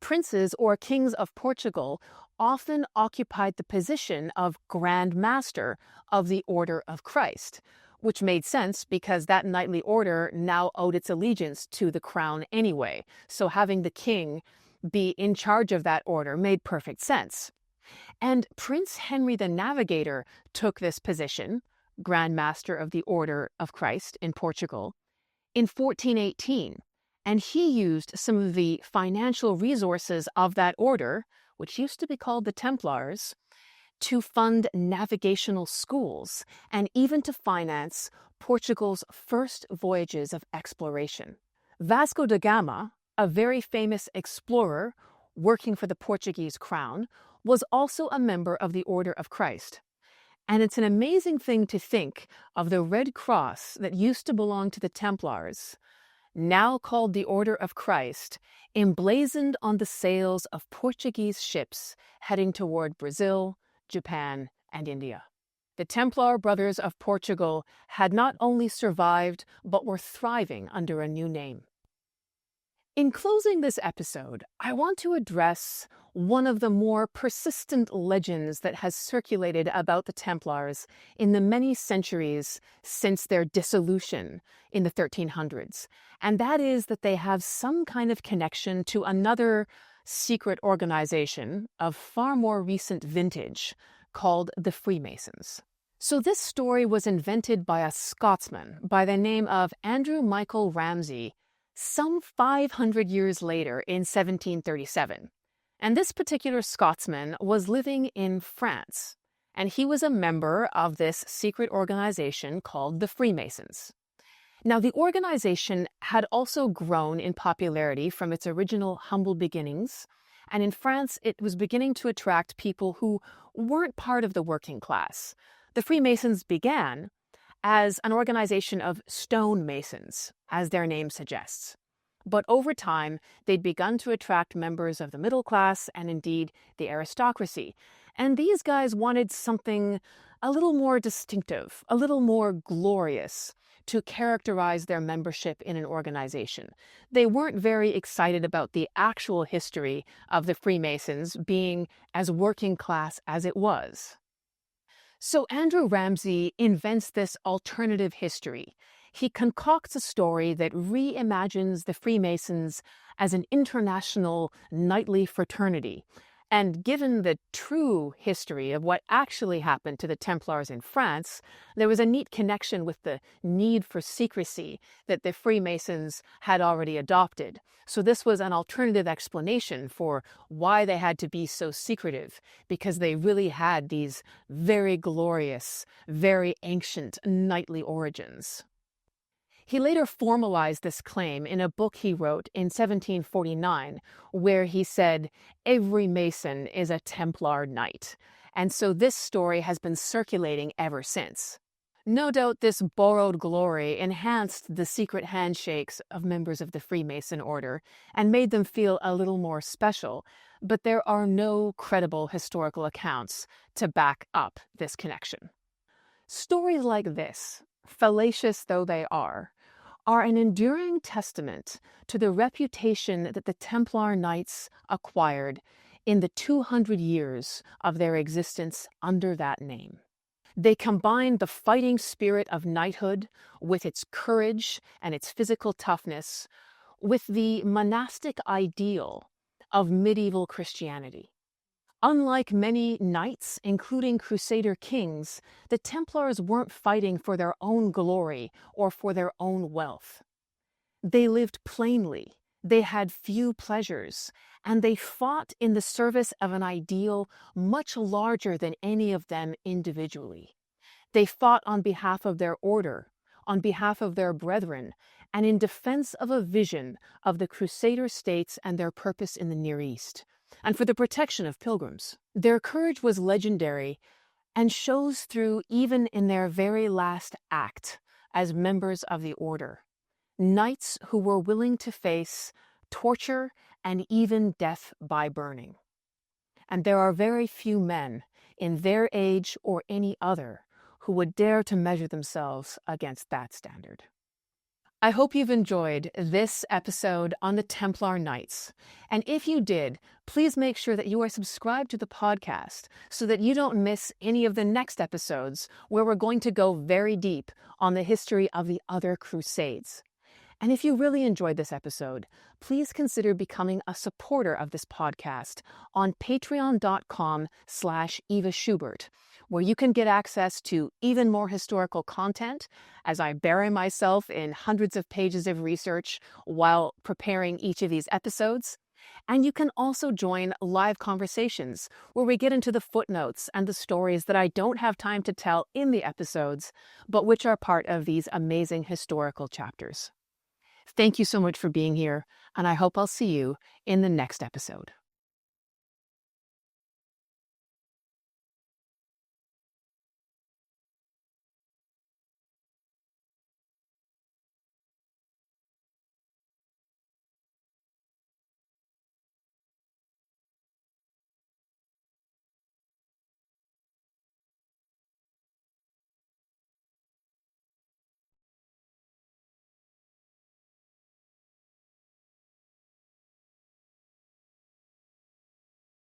[SPEAKER 1] Princes or kings of Portugal often occupied the position of Grandmaster of the Order of Christ, which made sense because that knightly order now owed its allegiance to the crown anyway. So having the king be in charge of that order made perfect sense. And Prince Henry the Navigator took this position, Grandmaster of the Order of Christ in Portugal, in 1418, and he used some of the financial resources of that order, which used to be called the Templars, to fund navigational schools and even to finance Portugal's first voyages of exploration. Vasco da Gama, a very famous explorer working for the Portuguese crown, was also a member of the Order of Christ. And it's an amazing thing to think of the Red Cross that used to belong to the Templars, now called the Order of Christ, emblazoned on the sails of Portuguese ships heading toward Brazil, Japan, and India. The Templar brothers of Portugal had not only survived, but were thriving under a new name. In closing this episode, I want to address one of the more persistent legends that has circulated about the Templars in the many centuries since their dissolution in the 1300s, and that is that they have some kind of connection to another secret organization of far more recent vintage called the Freemasons. So this story was invented by a Scotsman by the name of Andrew Michael Ramsay some 500 years later in 1737. And this particular Scotsman was living in France, and he was a member of this secret organization called the Freemasons. Now, the organization had also grown in popularity from its original humble beginnings, and in France it was beginning to attract people who weren't part of the working class. The Freemasons began as an organization of stonemasons, as their name suggests. But over time, they'd begun to attract members of the middle class and indeed the aristocracy. And these guys wanted something a little more distinctive, a little more glorious to characterize their membership in an organization. They weren't very excited about the actual history of the Freemasons being as working class as it was. So Andrew Ramsay invents this alternative history. He concocts a story that reimagines the Freemasons as an international knightly fraternity. And given the true history of what actually happened to the Templars in France, there was a neat connection with the need for secrecy that the Freemasons had already adopted. So this was an alternative explanation for why they had to be so secretive, because they really had these very glorious, very ancient knightly origins. He later formalized this claim in a book he wrote in 1749, where he said, "Every Mason is a Templar knight." And so this story has been circulating ever since. No doubt this borrowed glory enhanced the secret handshakes of members of the Freemason order and made them feel a little more special, but there are no credible historical accounts to back up this connection. Stories like this, fallacious though they are an enduring testament to the reputation that the Templar Knights acquired in the 200 years of their existence under that name. They combined the fighting spirit of knighthood with its courage and its physical toughness with the monastic ideal of medieval Christianity. Unlike many knights, including Crusader kings, the Templars weren't fighting for their own glory or for their own wealth. They lived plainly, They had few pleasures, and they fought in the service of an ideal much larger than any of them individually. They fought on behalf of their order, on behalf of their brethren, and in defense of a vision of the Crusader states and their purpose in the Near East, and for the protection of pilgrims. Their courage was legendary and shows through even in their very last act as members of the order. Knights who were willing to face torture and even death by burning. And there are very few men in their age or any other who would dare to measure themselves against that standard. I hope you've enjoyed this episode on the Templar Knights. And if you did, please make sure that you are subscribed to the podcast so that you don't miss any of the next episodes where we're going to go very deep on the history of the other Crusades. And if you really enjoyed this episode, please consider becoming a supporter of this podcast on patreon.com/Eva Schubert, where you can get access to even more historical content as I bury myself in hundreds of pages of research while preparing each of these episodes. And you can also join live conversations where we get into the footnotes and the stories that I don't have time to tell in the episodes, but which are part of these amazing historical chapters. Thank you so much for being here, and I hope I'll see you in the next episode.